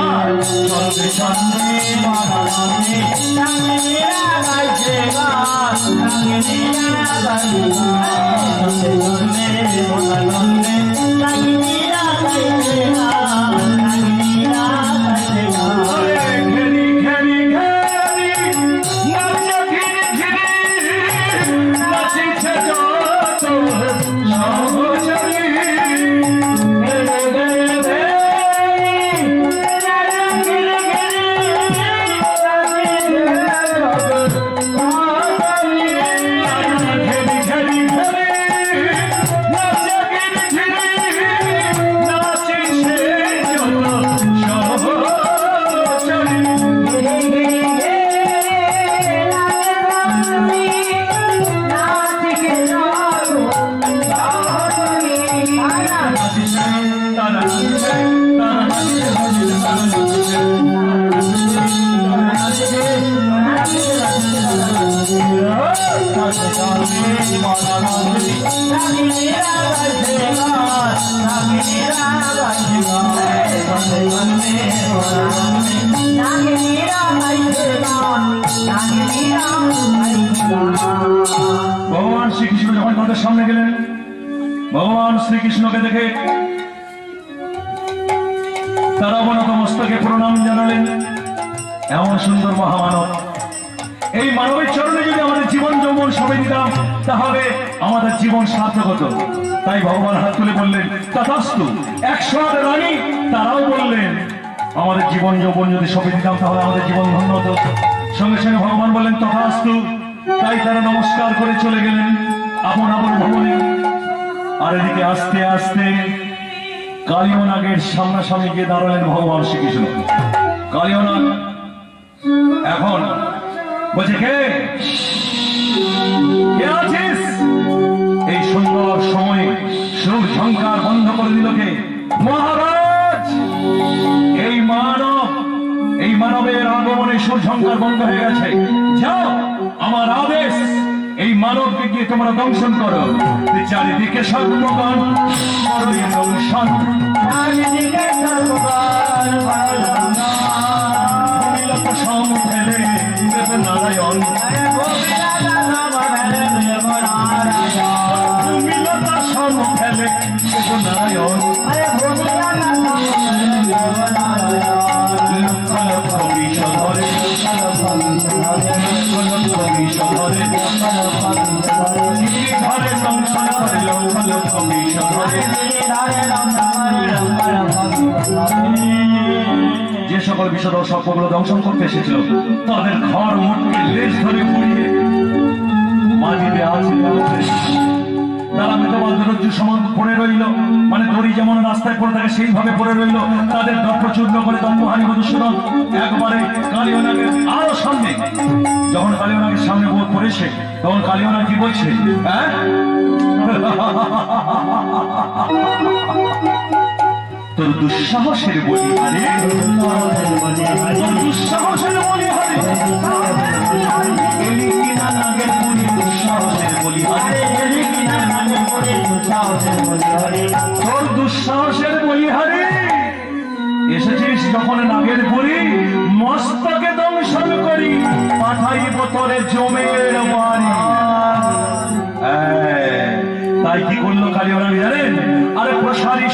আর ছন্দে ছন্দে মন আনন্দে নাগিনীরা গাইছে গান, নাগিনীরা গাইছে গান, ছন্দে ছন্দে মন আনন্দে নাগিনীরা গাইছে গান, নাগিনীরা গাইছে গান। ঘেরি ঘেরি ঘেরি নাচে ঘিরি ঘিরি নাচিছে যত সহচরী। ঘেরে ঘেরে ঘেরি নাচে ঘিরি ঘিরি নাচিছে যত সহচরী। ঘেরি ঘেরি ঘেরি নাচে ঘিরি ঘিরি নাচিছে যত সহচরী। ভগবান শ্রীকৃষ্ণ যখন তাদের সামনে গেলেন, ভগবান শ্রীকৃষ্ণকে দেখে তারা অবনত মস্তকে প্রণাম জানালেন। এমন সুন্দর মহামানব, এই মানবের চরণে যদি আমাদের জীবন যৌবন সবে দিতাম তাহলে আমাদের জীবন সার্থক হতো। তাই ভগবান হাত তুলে বললেন তথাস্তু। 108 রানী তারাও বললেন আমাদের জীবন যৌবন যদি সবে দিতাম তাহলে আমাদের জীবন ধন্য হতো। সঙ্গে সঙ্গে ভগবান বললেন তথাস্তু। তাই তারা নমস্কার করে চলে গেলেন আপন আপন ভবনে। আর এদিকে আস্তে আস্তে কালিয়নাগের সামনাসামনি গিয়ে দাঁড়ালেন ভগবান শ্রীকৃষ্ণ। কালিয়নাগ এখন বলছে কে আছিস? এই সুন্দর সময়ে সুর ঝঙ্কার বন্ধ করে দিল কে? মহারাজ, এই মানবের আগমনে সুর ঝঙ্কার বন্ধ হয়ে গেছে। যাও, আমার আদেশ, এই মানবকে গিয়ে তোমরা দংশন করো। চারিদিকে সর্বগণ দংশন, চারিদিকে সর্বগণ সম ফেলে দেব নারায়ণ, মিলতা সম ফেলে দেব নারায়ণ। লক্ষ লক্ষ বিষ ধরে, লক্ষ বিষ ধরে, ধরে দংশন করে, লক্ষ লক্ষ বিষ ধরে। যে সকল বিষধর সর্পগুলো দংশন করতে এসেছিল তাদের ঘর মুখকে লেজ ধরে পুড়িয়ে মাটিতে আছে। তারা মৃতবাদ্য সমান পড়ে রইল, মানে দড়ি যেমন রাস্তায় পড়ে থাকে সেইভাবে পড়ে রইল। তাদের দর্পচূর্ণ করে দম্ভহারি মধুসূদন একবারে কালিয়ানাগের আরো সামনে, যখন কালিয়ানাগের সামনে পড়েছে তখন কালিয়ানা কি বলছে, হ্যাঁ তোর দুঃসাহসের বলি হারে, দুঃসাহসের বলি হারে, নাগের পুরী দুঃসাহসের বলি হারে, তোর দুঃসাহসের বলি হারে এসেছিস যখন নাগের পুরী, মস্তকে দংশন করি পাঠাইব তোরে জমের বাড়ি। তাই কি করলো কালিয়ানা জানেন? আরে প্রসারী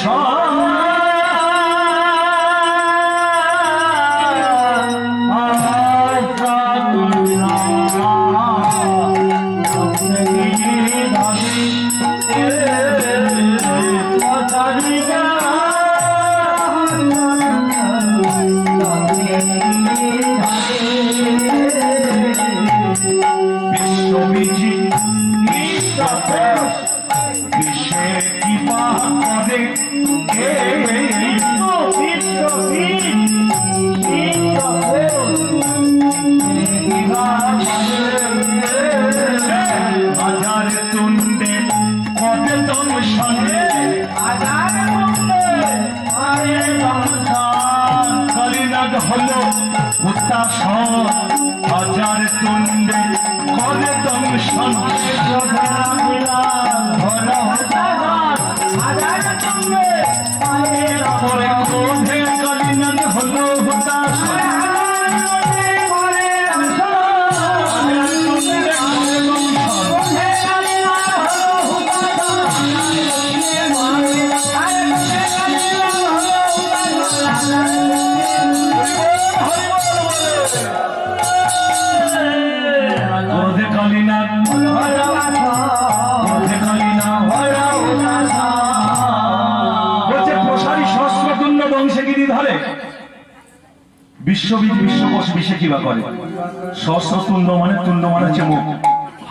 হলো হাজার তুণ্ডে করে দংশন, পরে ক্রোধে কালিনাগ হলো হুতাশ, বিশ্ববিদ বিশ্বকোষ বিষে কিবা করে। সহস্রতুণ্ড মানে তুণ্ড মানে হচ্ছে মুখ,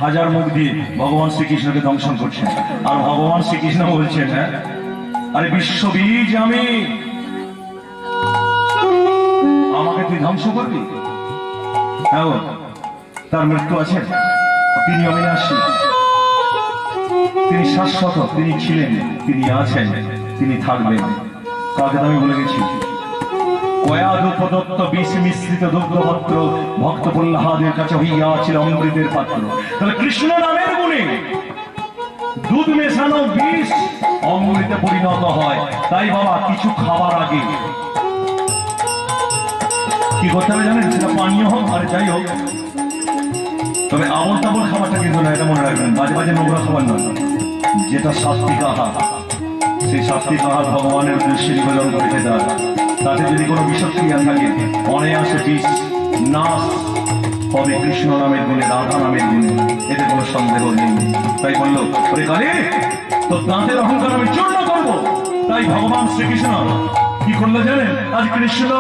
হাজার মুখ দিয়ে ভগবান শ্রীকৃষ্ণকে দংশন করছেন। আর ভগবান শ্রীকৃষ্ণ বলছেন, হ্যাঁ আরে বিশ্ববীজ আমি, আমাকে তুই ধ্বংস করবি? হ্যাঁ তার মৃত্যু আছে, তিনি অবিনাশী, তিনি শাশ্বত, তিনি ছিলেন, তিনি আছেন, তিনি থাকবেন। কাকে আমি বলে গেছি, কয়াদুপদত্ত বিষ মিশ্রিত দুগ্ধপত্র ভক্ত প্রহ্লাদের কাছে হইয়াছিল অমৃতের পাত্র। তাহলে কৃষ্ণ নামের গুণে দুধ মেশানো বিষ অমৃতে পরিণত হয়। তাই বাবা কিছু খাবার আগে কি করতে হবে জানেন? সেটা পানীয় হোক আর যাই হোক, তবে আবল তাবল খাবারটা কিন্তু না, এটা মনে রাখবেন, বাজে বাজে নোংরা খাবার নয়। যেটা সাত্বিক আহার, সেই সাত্বিক আহার ভগবানের উদ্দেশ্যে নিবেদন করে খেতে হবে। তাতে যদি কোনো বিষক্রিয়া থাকে, অনায়াসে বিষ নাশ হবে কৃষ্ণ নামের গুণে, রাধা নামের গুণে, এতে কোনো সন্দেহ নেই। তাই বললো, ওরে কালে তো দাঁতের অহংকার আমি চূর্ণ করবো। তাই ভগবান শ্রীকৃষ্ণ কি করলো জানেন? আজ কৃষ্ণ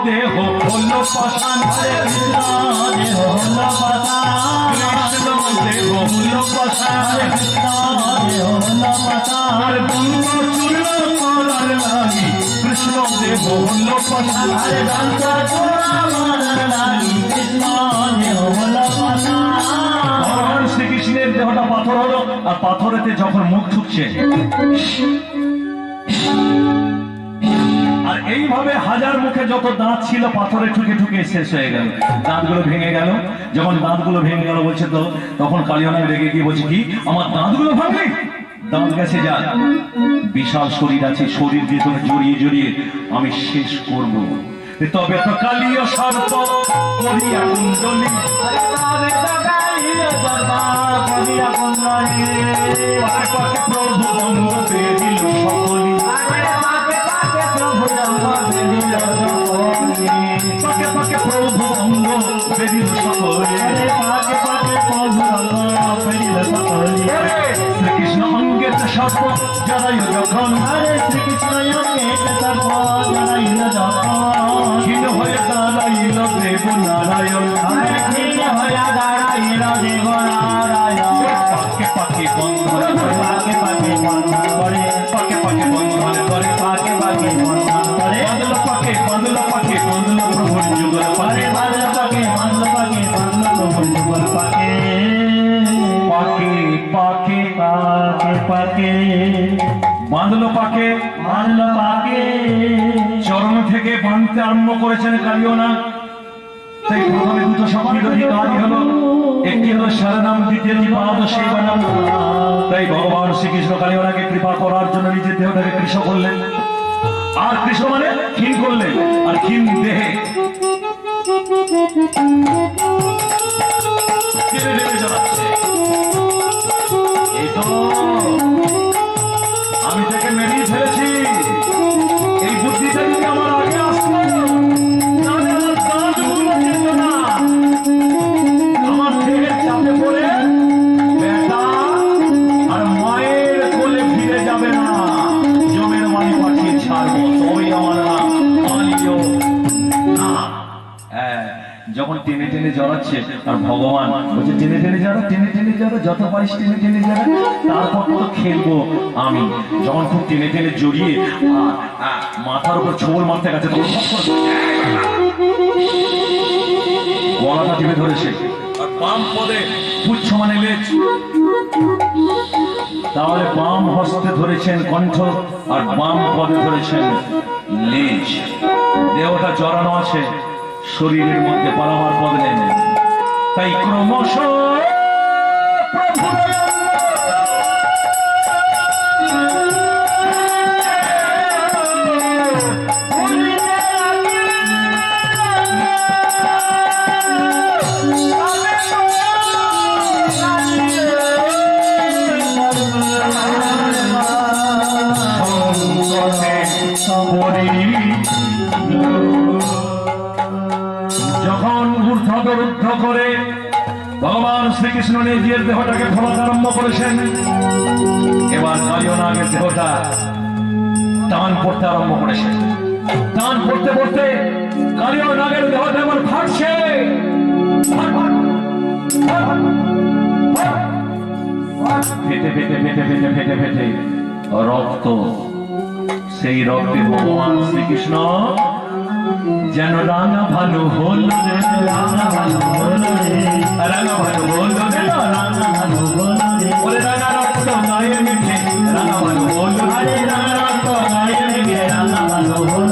দেহ হলো পাষাণ, কৃষ্ণ দেহ হলো পাষাণ, কৃষ্ণ দেহ হলো পাষাণ, কৃষ্ণ দেহ হলো পাষাণ, আর বন্ধ চূর্ণ করার লাগি কৃষ্ণ দেহ হলো পাষাণ, আরে বন্ধ চূর্ণ করার লাগি কৃষ্ণ দেহ হলো পাষাণ। ভগবান শ্রীকৃষ্ণের দেহটা পাথর হলো, আর পাথরেতে যখন মুখ ঠুকছে, আর এইভাবে হাজার মুখে যত দাঁত ছিল পাথরে ঠুকে ঠুকে শেষ হয়ে গেল, দাঁতগুলো ভেঙে গেল। যখন দাঁতগুলো ভেঙে গেল বলছে, তো তখন কালিয়ানা রেগে গিয়ে বলছে, কি আমার দাঁতগুলো ভাঙলি? দাঁত গেছে যা, বিশাল শরীর আছে, শরীর দিয়ে তোকে জড়িয়ে জড়িয়ে আমি শেষ করব। তবে তো কালিয়া সর্প করিয়া কুণ্ডলী, প্রভু অঙ্গ পেয়ে দিল সকলি, পাকে পাকে প্রভু অঙ্গ বেরিল সকলে, শ্রীকৃষ্ণ অঙ্গের সর্প জড়াইল যখন, শ্রীকৃষ্ণ অঙ্গের সর্প জড়াইল যখন, ক্ষীণ হয়ে দাঁড়াইল দেব নারায়ণ, ক্ষীণ হয়ে দাঁড়াইল দেব নারায়ণ, পাকে পাকে বন্ধ, পাকে পাকে চরণ থেকে বাঁধতে আরম্ভ করেছেন কালিও না। তাই প্রথমে দুটো সংবিরোধী কাজ হলো, একটি হলো সারনাম, দ্বিতীয়টি পাদ সেই বানাম। তাই ভগবান শ্রীকৃষ্ণ কালিওনাকে কৃপা করার জন্য নিজের দেহটাকে কৃষ করলেন। আর কৃষ্ণ মানে ক্ষীণ করলেন, আর ক্ষীণ দেহে এই তো আমি তাকে মেরিয়ে ফেলেছি। এই বুদ্ধিটা যদি আমার আগে আসতো, আমার দেহের চাপে পড়ে বেটা আর মায়ের কোলে ফিরে যাবে না, জমের বাড়ি পাঠিয়ে ছাড়বো, তবেই আমার না। যখন টেনে টেনে জড়াচ্ছে, আর ভগবান বলছে টেনে টেনে যারা, টেনে টেনে যারা, যত পারিস টেনে টেনে যারা, তারপর তো খেলবো আমি। যখন খুব টেনে টেনে জড়িয়ে মাথার উপর ছোবল মারতে গেছে, তখন গলাটা টিপে ধরেছে, আর বাম পদে পুচ্ছ মানে লেজ, তাহলে বাম হস্তে ধরেছেন কণ্ঠ, আর বাম পদে ধরেছেন লেজ। দেহটা জড়ানো আছে, শরীরের মধ্যে পালাবার পদ নেই। তাই ক্রমশ যখন ঊর্ধ্বরুদ্ধ করে ভগবান শ্রীকৃষ্ণ নিজের দেহটাকে ফলাতে আরম্ভ করেছেন, এবার কালিয়নাগের দেহটা টান পড়তে আরম্ভ করেছে। টান পড়তে পড়তে কালিয়নাগের দেহটা এবার ফাটছে, ফেটে ফেটে ফেটে ফেটে ফেটে ফেটে রক্ত। সেই রক্তে ভগবান শ্রীকৃষ্ণ যেন রাঙা ভালো হল, রাঙা ভালো হল, রাঙা ভালো হল, রাঙা ভালো হল, রাঙা রক্ত গায়ে মেখে রাঙা ভালো হল, রাঙা রক্ত গায়ে মেখে রাঙা ভালো হল।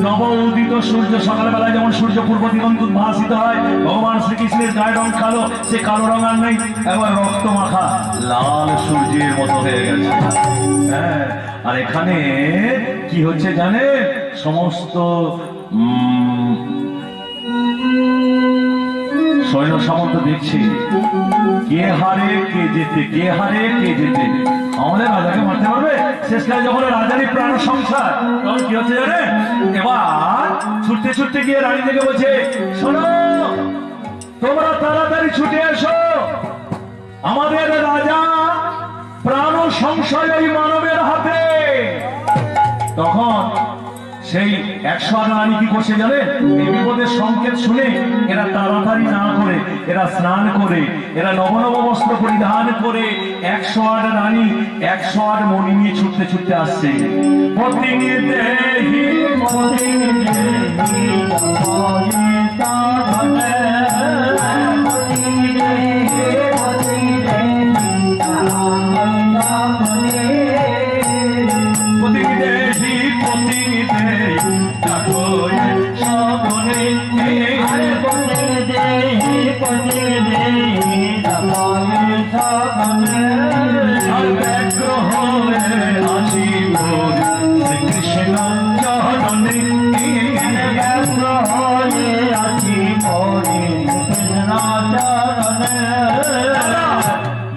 নব উদিত সূর্য সকালবেলায় যেমন সূর্য পূর্ব দিগন্ত উদ্ভাসিত হয়, ভগবান শ্রীকৃষ্ণের গায়ের রং কালো, সে কালো রং আর নেই, এবার রক্ত মাখা লাল সূর্যের মতো হয়ে গেছে। হ্যাঁ, আর এখানে কি হচ্ছে জানে, সমস্ত সৈন্য সামন্ত দেখছি কে হারে কে যেতে, কে হারে কে যেতে। আমাদের রাজাকে মারতে পারবে? শেষকালে যখন রাজারই প্রাণ সংসার, তখন কি হচ্ছে জানে, এবার ছুটতে ছুটতে গিয়ে রানী থেকে বলছে, শোনো তোমরা তাড়াতাড়ি ছুটে এসো, আমাদের রাজা প্রাণ সংশয় ওই মানবের হাতে। তখন সেই 108 রানী কি করছে জানে, এই বিপদের সংকেত শুনে এরা তাড়াতাড়ি না করে, এরা স্নান করে, এরা নব নব বস্ত্র পরিধান করে 108 রানী 108 মণি নিয়ে ছুটতে ছুটতে আসছে।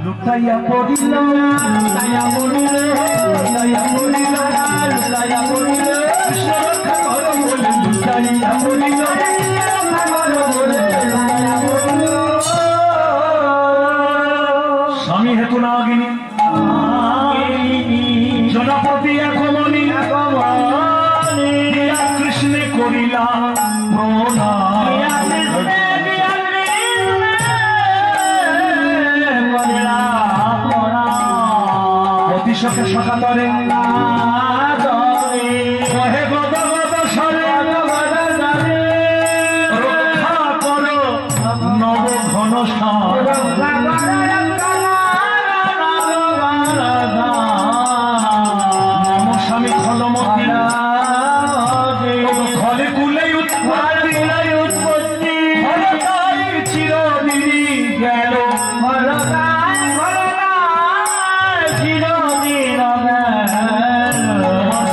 লুটাইয়া পড়িল, লুটাইয়া পড়িল, লুটাইয়া পড়িল, লুটাইয়া পড়িল, কৃষ্ণ রক্ষা করো বলে লুটাইয়া পড়িল, রক্ষা করো বলে লুটাইয়া পড়িল। স্বামী হেতু নাগিনী, জনপতি একমণি, কৃষ্ণে করিলা প্রণাম। সখে সখা করে কহে গদ গদ সরে, রক্ষা করো নব ঘন ফলে কুলে উৎপত্তি চিরদিনই গেল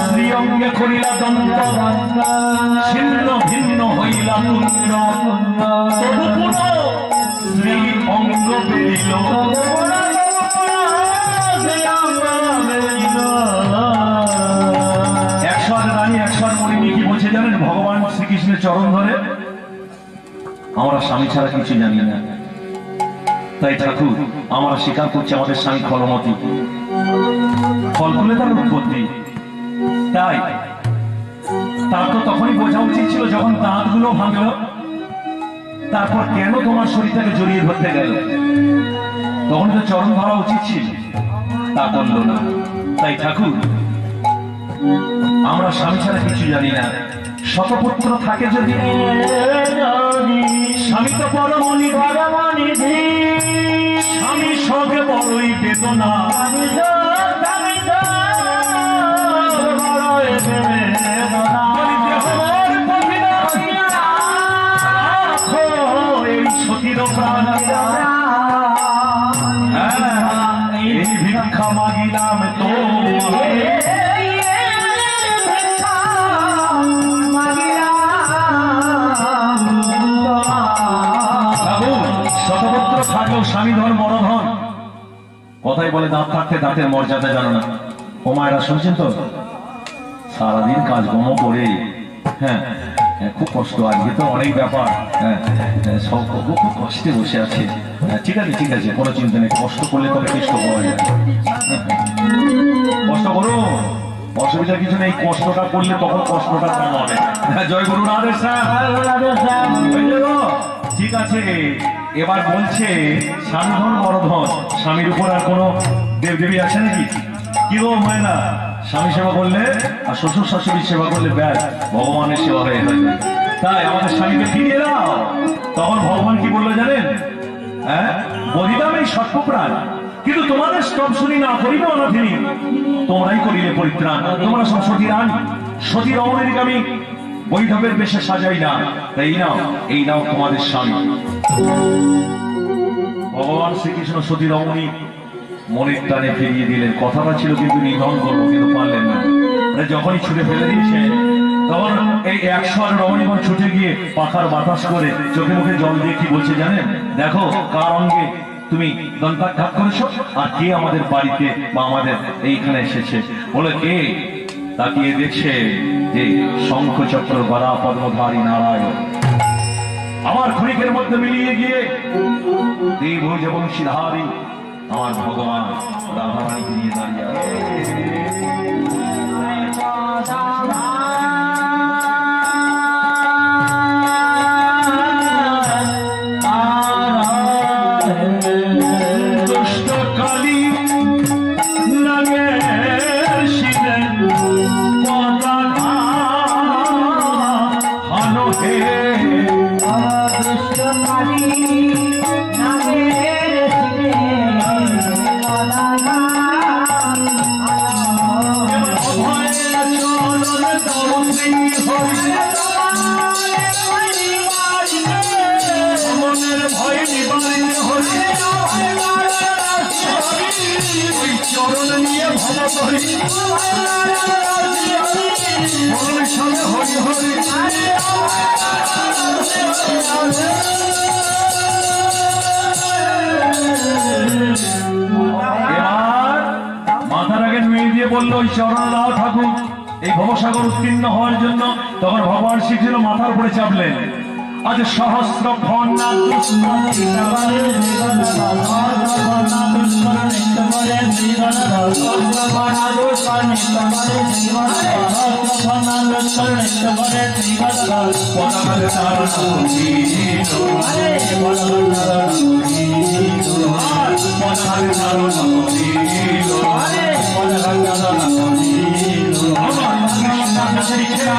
শ্রীঅঙ্গে করিলা দন্ত ছিন্ন ভিন্ন হইলা তবু পুনঃ শ্রী অঙ্গ বেরিল জানেন ভগবান শ্রীকৃষ্ণের চরণ ধরে আমরা স্বামী ছাড়া কিছু জানি না, তাই ঠাকুর আমরা স্বীকার করছি আমাদের স্বামী ফলমতি, ফলগুলো তার উৎপত্তি। তাই তার তো তখনই বোঝা উচিত ছিল যখন দাঁতগুলো ভাঙল, তারপর কেন তোমার শরীরটাকে জড়িয়ে ধরতে গেল, তখন তো চরণ ধরা উচিত ছিল, তা করল না। তাই ঠাকুর আমরা স্বামী ছাড়া কিছু জানি না। শতপুত্র থাকে যদি স্বামী তো পরমণি স্বামী সঙ্গে বড়ই বেদনা এই সতীর প্রাণ এই ভিক্ষা মাগিলাম তো থাকলেও স্বামী ধন বড় ধন, কথাই বলে দাঁত থাকতে দাঁতের মর্যাদা জানো না। ও মায়েরা শুনছেন তো, সারাদিন কাজকর্ম করে হ্যাঁ খুব কষ্ট, আজকে তো অনেক ব্যাপার, সব খুব কষ্টে বসে আছে। ঠিক আছে ঠিক আছে, কোনো চিন্তা নেই, কষ্ট করলে তবে কষ্ট পাওয়া যায়, কষ্ট করো, অসুবিধা কিছু নেই, কষ্টটা করলে তখন কষ্টটা কম হবে। জয় গুরু রাধে শ্যাম। ঠিক আছে, এবার বলছে স্বামী ধন বড় ধন, স্বামীর উপর আর কোনো দেবদেবী আছে নাকি? কি গো ময়না, স্বামী সেবা করলে আর শ্বশুর শাশুড়ির সেবা করলে ব্যাস ভগবানের সেবা হয়ে যাবে। তাই আমাদের স্বামীকে ফিরিয়ে দাও। তখন ভগবান কি বললো জানেন? হ্যাঁ, বলিলাম এই সর্বপ্রাণ, কিন্তু তোমাদের স্তব শুনি না করিবে অনাথিনী, তোমরাই করিলে পরিত্রাণ। তোমরা সব সতী রানী, সতী রমণীর আমি বৈধবের বেশে সাজাই না, তাই এই নাও তোমাদের স্বামী। ভগবান শ্রীকৃষ্ণ সতী রমণী মনের টানে ফিরিয়ে দিলেন। কথাটা ছিল কিন্তু নিধন করবো, কিন্তু পারলেন না। যখনই ছুটে ফেলে দিয়েছে তখন এই 100 রমণীগণ ছুটে গিয়ে পাখার বাতাস করে চোখে মুখে জল দিয়ে কি বলছে জানেন? দেখো কার অঙ্গে তুমি দন্তাঘাত করেছো আর কে আমাদের বাড়িতে বা আমাদের এইখানে এসেছে। বলে কে? তাকিয়ে দেখছে যে শঙ্খ চক্র গলা পদ্মধারী নারায়ণ আমার ক্ষণিকের মধ্যে মিলিয়ে গিয়ে দেবভুজ বংশীধারী আমার ভগবান রাধারানীকে নিয়ে দাঁড়িয়ে আছে। মাথার আগে মেয়ে দিয়ে বললো ওই চরণ লাও ঠাকুর এই ভবসাগর উত্তীর্ণ হওয়ার জন্য। তখন ভগবান শ্রীকৃষ্ণ মাথার উপরে চাপলেন। আজ সহস্র আমার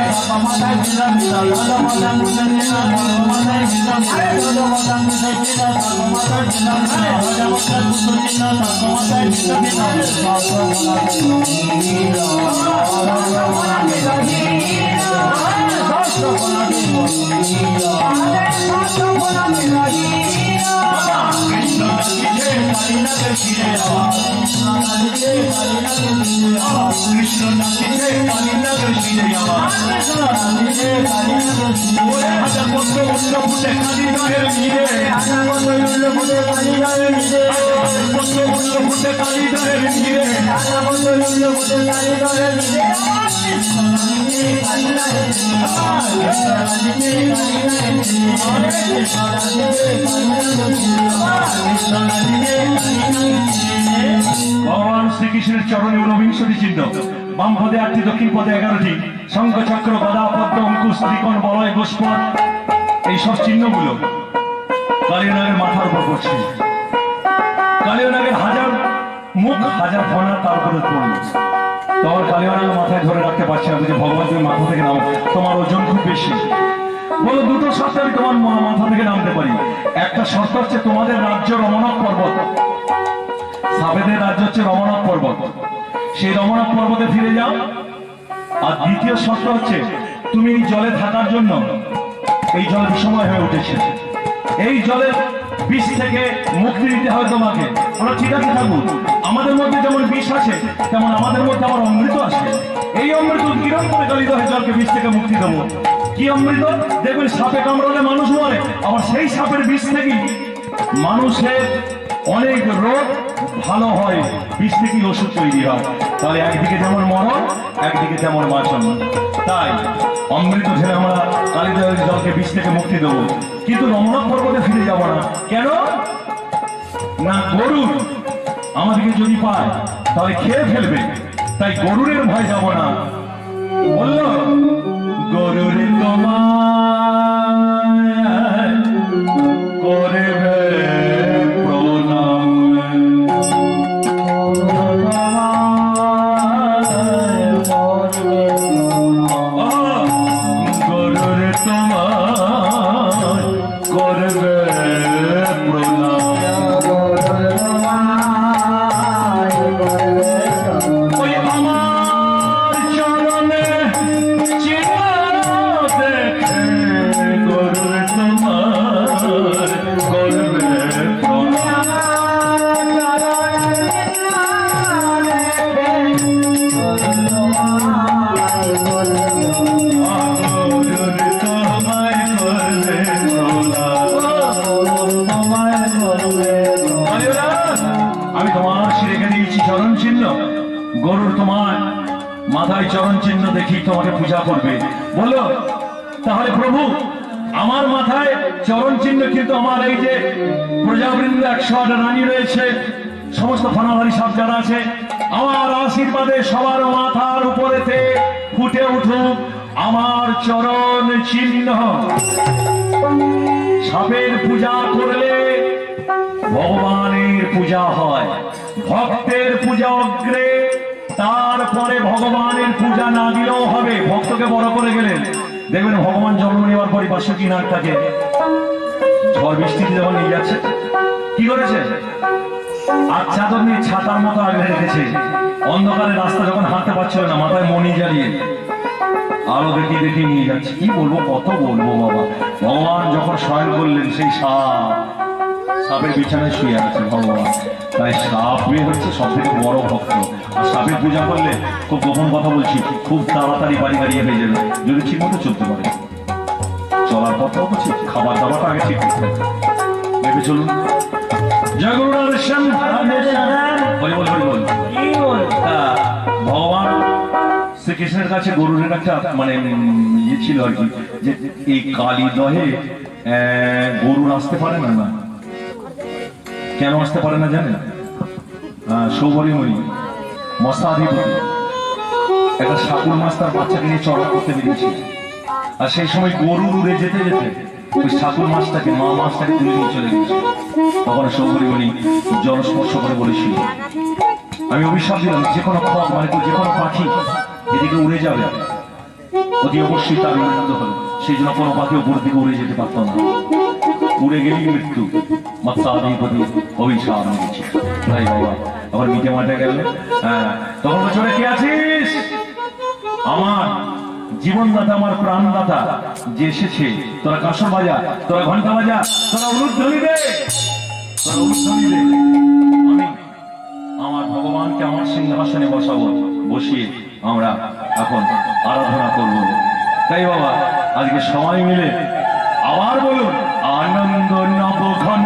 ভগবান শ্রীকৃষ্ণের চরণে ঊনবিংশটি চিহ্ন, বাম পদে 8টি, দক্ষিণ পদে 11টি, শঙ্খ চক্র গদা পদ্ম অঙ্কুশ ত্রিকোণ বলয় গোষ্পদ, এইসব চিহ্নগুলো কালীনাগের মাথার উপর পড়ছে। কালীনাগের হাজার মুখ হাজার ফনা তার উপরে পড়ল। তোমার কালীনাগ মাথায় ধরে রাখতে পারছে না, যে ভগবান তুমি মাথা থেকে নামো, তোমার ওজন খুব বেশি। বলো দুটো শর্ত আমি তোমার মাথা থেকে নামতে পারি। একটা শর্ত হচ্ছে তোমাদের রাজ্য রমণক পর্বত, সাবেদের রাজ্য হচ্ছে রমণক পর্বত, সেই রমণক পর্বতে ফিরে যাও। আর দ্বিতীয় শর্ত হচ্ছে তুমি এই জলে থাকার জন্য, এই জল বিষময় হয়ে উঠেছে, এই জলের বিষ থেকে মুক্তি দিতে হয় তোমাকে। আমরা ঠিক আছে থাকবো, আমাদের মধ্যে যেমন বিষ আছে তেমন আমাদের মধ্যে আমার অমৃত আছে। এই অমৃত কিরকম করে গলিত হয়ে জলকে বিষ থেকে মুক্তি দেবো? কি অমৃত? দেখবেন সাপে কামড়ালে মানুষ মরে, আবার সেই সাপের বিষ থেকেই মানুষের অনেক রোগ ভালো হয়, বিষ থেকে ওষুধ তৈরি হয়। তাহলে একদিকে যেমন মরণ, একদিকে যেমন বাঁচন। তাই অমৃত ঢেলে আমরা কালীদয়ের জলকে বিষ থেকে মুক্তি দেবো, কিন্তু রমণক পর্বতে ফিরে যাব না। কেন না? গরুর আমাদেরকে যদি পায় তাহলে খেয়ে ফেলবে, তাই গরুরের ভয় যাব না। বলল গরুর তোমার করবে প্রণাম, গরুর তোমার করবে প্রণাম। ওই আমার চরণে চিহ্ন দেখে গরুর তোমার করবে প্রণাম। আমি তোমার শিরে দিয়েছি চরণ চিহ্ন, গরুর তোমার মাথায় চরণ চিহ্ন দেখি তোমাকে পূজা করবে। বললো তাহলে প্রভু আমার মাথায় চরণ চিহ্ন, কিন্তু আমার এই যে প্রজাবৃন্দ 108 রানী রয়েছে, সমস্ত ফনাধারী সাপ যারা আছে, আমার আশীর্বাদে সবার মাথার উপরেতে ফুটে উঠুক আমার চরণ চিহ্ন। সাপের পূজা করলে ভগবানের পূজা হয়, ভক্তের পূজা অগ্রে, তারপরে ভগবানের পূজা না দিলেও হবে। ভক্তকে বড় করে গেলেন, দেখবেন ভগবান জন্ম নেওয়ার পরই বাসুকি নাগটাকে ঝড় বৃষ্টিতে যখন নিয়ে যাচ্ছে, কি করেছে? আর চাদর নিয়ে ছাতার মতো আগলে রেখেছে। অন্ধকারে রাস্তা যখন হাঁটতে পারছিল না, মাথায় মণি জ্বালিয়ে আলো দেখি দেখি নিয়ে যাচ্ছে। কি বলবো, কত বলবো বাবা। ভগবান যখন শয়ন করলেন, সেই সাপের বিছানায় শুয়ে আছে ভগবান। তাই সাপ হচ্ছে সব থেকে বড় ভক্ত। আর সাপের পূজা করলে, খুব গোপন কথা বলছি, খুব তাড়াতাড়ি বাড়ি হয়ে যাবে, যদি ঠিক মতো চলতে পারে। চলার পথটাও তো ঠিক, খাবার দাবারটা আগে ঠিক করতে হবে। ভেবে চলুন। জয় গুরু রাধেশ্যাম। ভগবান শ্রীকৃষ্ণের কাছে গরুরের একটা মানে ইয়ে ছিল আর কি, যে এই কালীদহে গরুর আসতে পারে না। না কেন আসতে পারে না জানেন? সৌবরীময়ী মস্তাধিপতি একটা ঠাকুর মাছ তার বাচ্চাকে নিয়ে চড়া করতে বেরিয়েছে। আর সেই সময় গরু উড়ে যেতে যেতে ওই ঠাকুর মাছটাকে, মা মাছটাকে তুলে নিয়ে চলে গেছে। তখন সৌবরীমণি জলস্পর্শ করে বলেছিল, আমি অভিশাপ দিলাম যে কোনো খড় মানে যে কোনো পাখি এদিকে উড়ে যাবে, অতি অবশ্যই তার মৃত্যু হলো। সেই জন্য কোনো পাখি উপর দিকে উড়ে যেতে পারত না, উড়ে গেলেই মৃত্যু। মৎস্যাধিপতি অভিশাপ নিয়েছে। তাই বাবা আবার মিটে মাঠে গেল। হ্যাঁ, তখন বছরে কে আছিস? আমার জীবনদাতা, আমার প্রাণদাতা যে এসেছে। তোরা কাঁসর বাজা, তোরা ঘন্টা বাজা, তোরা উলুধ্বনি দে, তোরা উলুধ্বনি দে। আমি আমার ভগবানকে আমার সিংহাসনে বসাবো, বসিয়ে আমরা এখন আরাধনা করব। তাই বাবা আজকে সবাই মিলে আবার বলুন, আনন্দ নব ঘন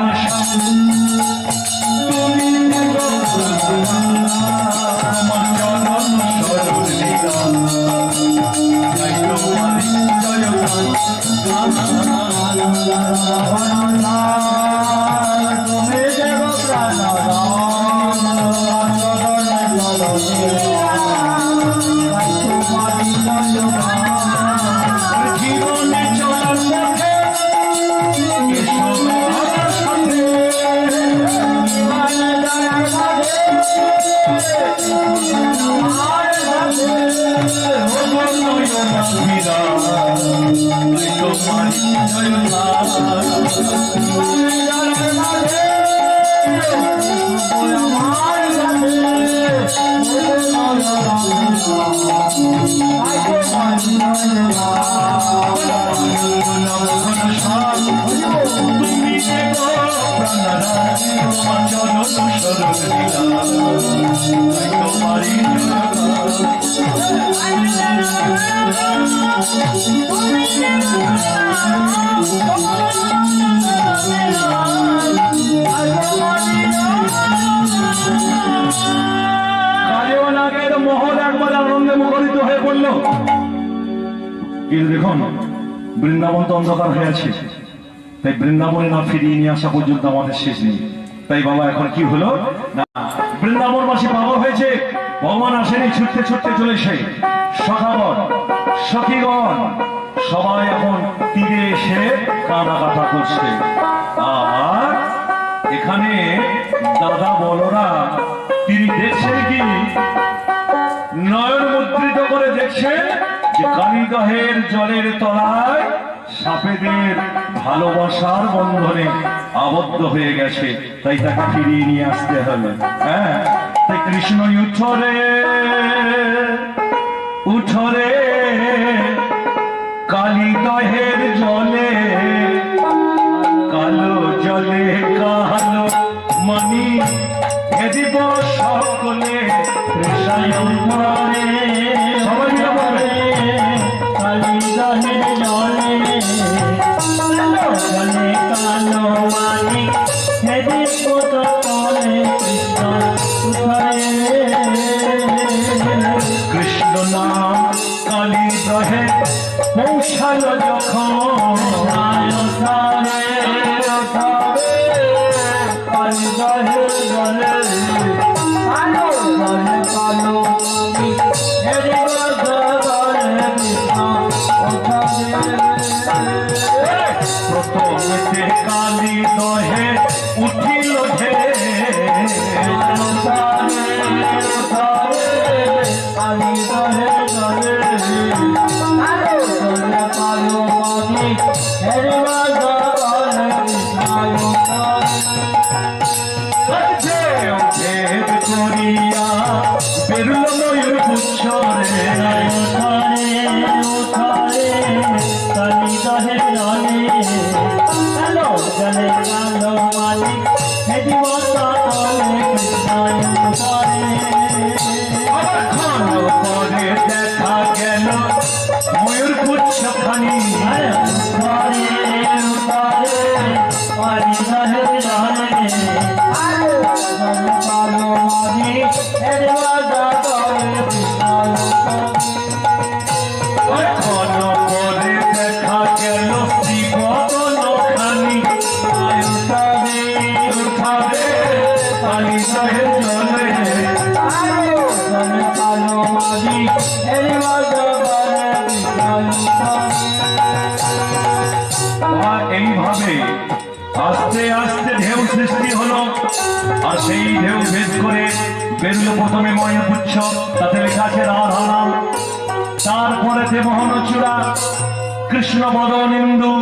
মহল একবার আনন্দে মুখরিত হয়ে পড়ল। কিন্তু দেখুন বৃন্দাবন তো অন্ধকার হয়ে আছে, তাই বৃন্দাবনে না ফিরিয়ে নিয়ে আসা পর্যন্ত আমাদের শেষ নেই। তাই বাবা এখন কি হলো না, বৃন্দাবনবাসী পাগল হয়েছে, ভগবান আসেনি, ছুটতে ছুটতে চলেছে। সখাগণ সখীগণ সবাই এখন তীরে এসে কাঁদা কাটা করছে। আর এখানে দাদা বলরা তিনি দেখছেন কি, নয়ন মুদ্রিত করে দেখছেন যে কালীদহের জলের তলায় সাপেদের ভালোবাসার বন্ধনে আবদ্ধ হয়ে গেছে। তাই তাকে ফিরিয়ে নিয়ে আসতে হবে। হ্যাঁ, তাই কৃষ্ণ উঠরে উঠরে কালীদহের জলে, কালো জলে কালো মণি হেদিব সকলে সবাই কালীদহের জলে জলে কালো মানি হেদিব সকলে কৃষ্ণ নাম কালীদহে পৌঁছালো যখন, কালীদহের জলে কালো জলে কালো প্রথমে কালীদহে উঠিল ঢে, কালীদহে জলে কালো পানি করিয়া বেরুল ময়ূর পুচ্ছরে, কালীদহের জলে কালো জলে কালো মালি হেদিব সকলে পরে দেখা গেল ময়ূর পুচ্ছ খানি, কালীদহের জলে কালো মালি হেদিব পরে দেখা গেল শ্রীবদন খানি, কালীদহের জলে কালো মালি হেদিব এইভাবে আস্তে আস্তে ঢেউ সৃষ্টি হলো। আর সেই ঢেউ ভেদ করে বেরুল প্রথমে ময়ূরপুচ্ছ, তাতে লেখা আছে রাধা নাম। তারপরেতে মোহনচূড়া কৃষ্ণ বদনিন্দু,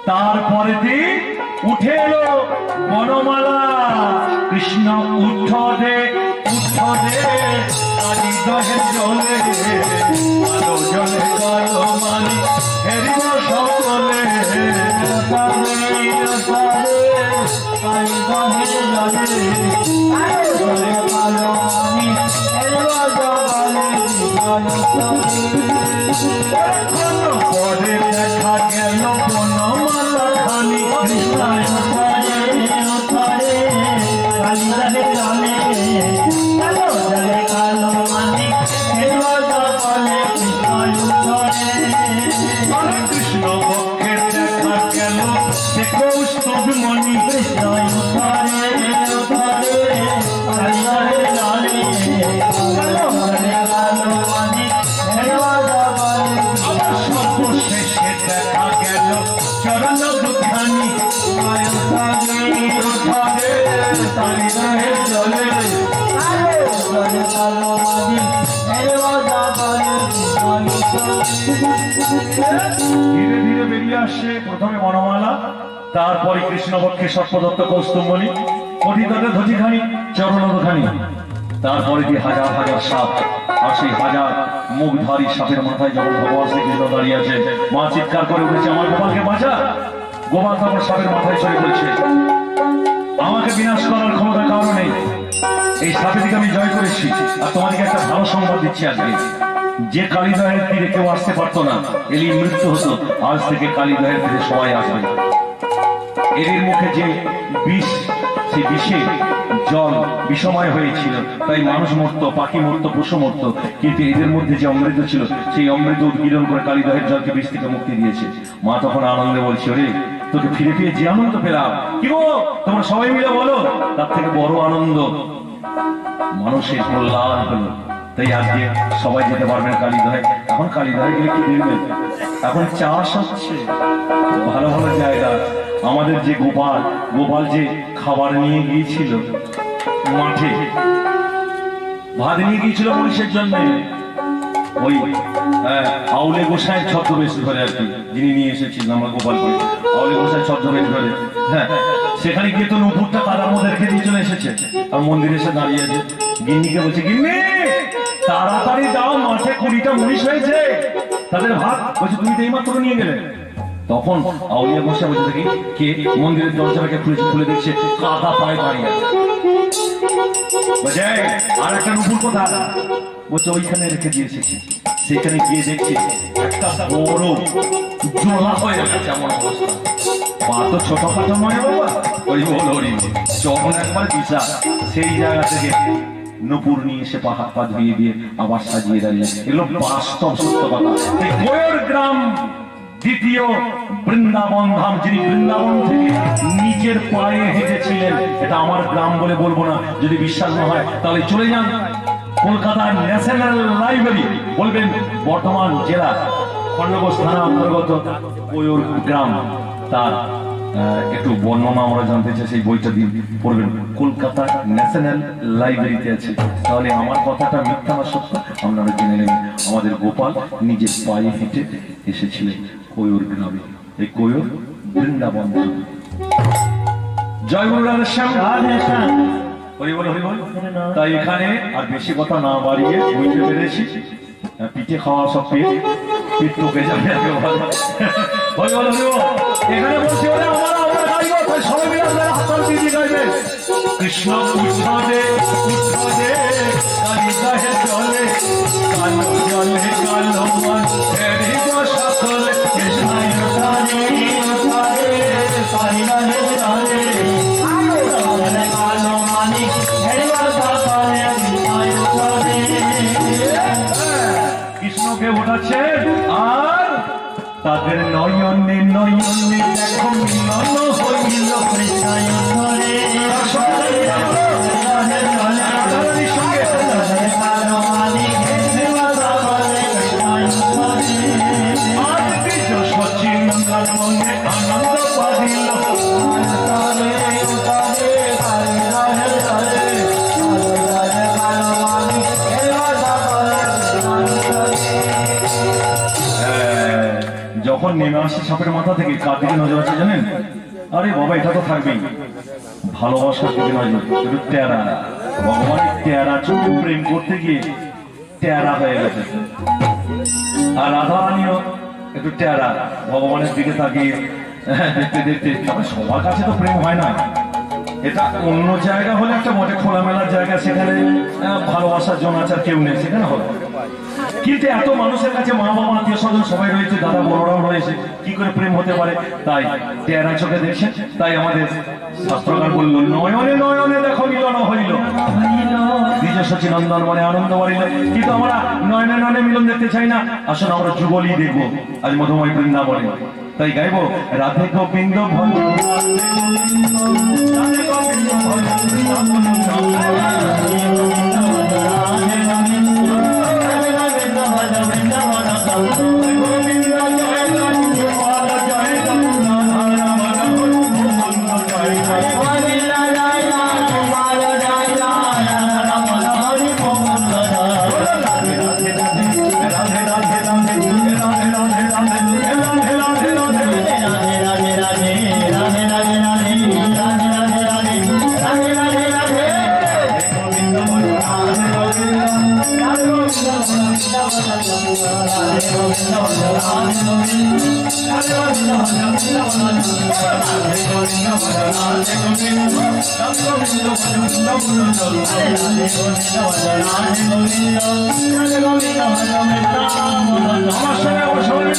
তারপরেতে উঠে এলো বনমালা। কৃষ্ণ উঠ দে কালী দহের জলে, কালো জলে কালো মানি হেরিব সকলে। কালী দহের জলে কালো মানি হেরিব পরে দেখা গেল বনমালা খানি। কৃষ্ণায় কৃষ্ণ পক্ষে দেখা গেল সে কৌস্তব মণি। শেষে দেখা গেল চরণ দুখানি। ধীরে ধীরে বেরিয়ে আসছে প্রথমে বনমালা, তারপরে কৃষ্ণপক্ষে সর্পদত্ত কৌস্তুম্বনী, কঠিতটে ধতিখানি, চরণখানি, তারপরে দিয়ে হাজার হাজার সাপ। আর সেই হাজার মুখধারী সাপের মাথায় যখন ভগবান শ্রীকৃষ্ণ দাঁড়িয়ে আছে, মা চিৎকার করে উঠেছে, আমার গোপালকে বাঁচা। গোপাল তখন সাপের মাথায় চড়ে বলছে, আমাকে বিনাশ করার ক্ষমতা কারো নেই, এই সাপের দিকে আমি জয় করেছি। আর তোমাদেরকে একটা ভালো সংবাদ দিচ্ছি, আজকে যে কালীদহের তীরে কেউ আসতে পারতো না, এলি মৃত্যু হতো, আজ থেকে কালীদহের তীরে সবাই আসবে। এদের মুখে যে বিষ, সেই বিষে জল বিষময় হয়েছিল, তাই মানুষ মরতো, পাখি মরতো, পশু মরতো, কিন্তু এদের মধ্যে যে অমৃত ছিল, সেই অমৃত উদ্গীরণ করে কালীদহের জলকে বিষ থেকে মুক্তি দিয়েছে। মা তখন আনন্দে বলছে, ওরে তোকে ফিরে ফিরে যে আনন্দ পেলাম, কি গো তোমরা সবাই মিলে বলো, তার থেকে বড় আনন্দ মানুষের কল্যাণ হলো। তাই আজকে সবাই যেতে পারবেন কালীদহে। এখন কালীদহে গেলে কি দেখবেন, এখন চাষ হচ্ছে, ভালো ভালো জায়গা। আমাদের যে গোপাল যে খাবার নিয়ে গিয়েছিল মাঠে, ভাত নিয়ে গিয়েছিল পুলিশের জন্য, ওই আউলে গোসাইয়ের ছদ্মবেশ ধরে আর কি, যিনি নিয়ে এসেছিলেন আমার গোপালকে, আউলে গোসাইয়ের ছদ্মবেশ ধরে। হ্যাঁ, সেখানে গিয়ে তো নুপুরটা কাদার মধ্যে রেখে দিয়ে চলে এসেছে, আর মন্দিরে এসে দাঁড়িয়ে আছে। গিন্নিকে বলছে, গিন্নি তাড়াতাড়ি দাও, মাঠে 20টা মহিষ হয়েছে, তাদের ভাত। বলছে, তুমি তো এইমাত্র নিয়ে গেলে। তখন আউলিয়া বসে বসে দেখি কে মন্দিরের দরজাটাকে খুলে দেখছে, কাদা পায়ে দাঁড়িয়ে আছে। বলছে, আর একটা নুপুর কোথায়? বলছে, ওইখানে রেখে দিয়ে এসেছি। সেখানে গিয়ে দেখছি একটা বড় জোলা হয়ে গেছে, এমন অবস্থা। পা তো ছোটখাটো নয় বাবা, ওই বল হরি যখন একবার দিশা। সেই জায়গা থেকে নুপুর নিয়ে এসে পা হাত পা ধুয়ে দিয়ে আবার সাজিয়ে দাঁড়িয়ে। এগুলো বাস্তব সত্য কথা। এই গোয়ের গ্রাম দ্বিতীয় বৃন্দাবন ধাম, যিনি বৃন্দাবন থেকে নিজের পায়ে হেঁটেছিলেন। এটা আমার গ্রাম বলে বলবো না, যদি বিশ্বাস না হয় তাহলে চলে যান কলকাতার ন্যাশনাল লাইব্রেরি, বলবেন বর্ধমান জেলা খণ্ডঘোষ থানা অন্তর্গত কোয়র গ্রাম, তার একটু বর্ণনা আমরা জানতে চাই, সেই বইটা দিয়ে পড়বেন। কলকাতা ন্যাশনাল লাইব্রেরিতে আছে। তাহলে আমার কথাটা মিথ্যা না সত্য আপনারা জেনে নেবেন। আমাদের গোপাল নিজের পায়ে হেঁটে এসেছিলেন কোয়র গ্রামে, এই কোয়র বৃন্দাবন। জয় গুরু রাধেশ্যাম, হরি বল হরি বল। তাই এখানে আর বেশি কথা না বাড়িয়ে বুঝতে পেরেছি, পিঠে খাওয়া সব পেট টুকে যাবে। হরি বল হরি বল। এখানে বলছি, আমরা গাইব, সবাই মিলে আপনারা হাত দিয়ে গাইবেন। কৃষ্ণ উঠে কালীদহের জলে, কালো জলে কালো মন হেরিব সকলে। কৃষ্ণ কালো মানি হেরিব সকলে। কৃষ্ণকে ওঠাচ্ছে, আর তাদের নয়নে নয়নে দেখো মিলন হইল। সচিন মনে আনন্দ পাইল। যখন নেমে আসে সাপের মাথা থেকে কার দিকে নজর আছে জানেন? আরে বাবা, এটা তো থাকবেই, ভালোবাসার দিকে নজর। একটু টেরা, ভগবানের টেরা চোখে প্রেম করতে গিয়ে টেরা হয়ে গেছে। আর রাধা রানীও একটু টেরা, ভগবানের দিকে তাকিয়ে দেখতে দেখতে। তবে সবার কাছে তো প্রেম হয় না, এটা অন্য জায়গা হলে একটা বটে, খোলামেলার জায়গা, সেখানে ভালোবাসার জন্য আছে, আর কেউ নেই, সেখানে হবে। কিন্তু এত মানুষের কাছে মা বাবা আত্মীয় স্বজন সবাই রয়েছে, দাদা বড়রাও রয়েছে, কি করে প্রেম হতে পারে? তাই টেরা চোখে দেখছেন। তাই আমাদের শাস্ত্রকার বলল, নয়নে নয়নে দেখো মিলন হইল, দ্বিজ সচিনন্দন মনে আনন্দ বাড়িল। কিন্তু আমরা নয়নে নয়নে মিলন দেখতে চাই না, আসলে আমরা যুগলই দেখবো আজ মধুময় বৃন্দাবনে। তাই গাইব রাধে গোবিন্দ ভজ, রাধে গোবিন্দ ভজ, আমার সঙ্গে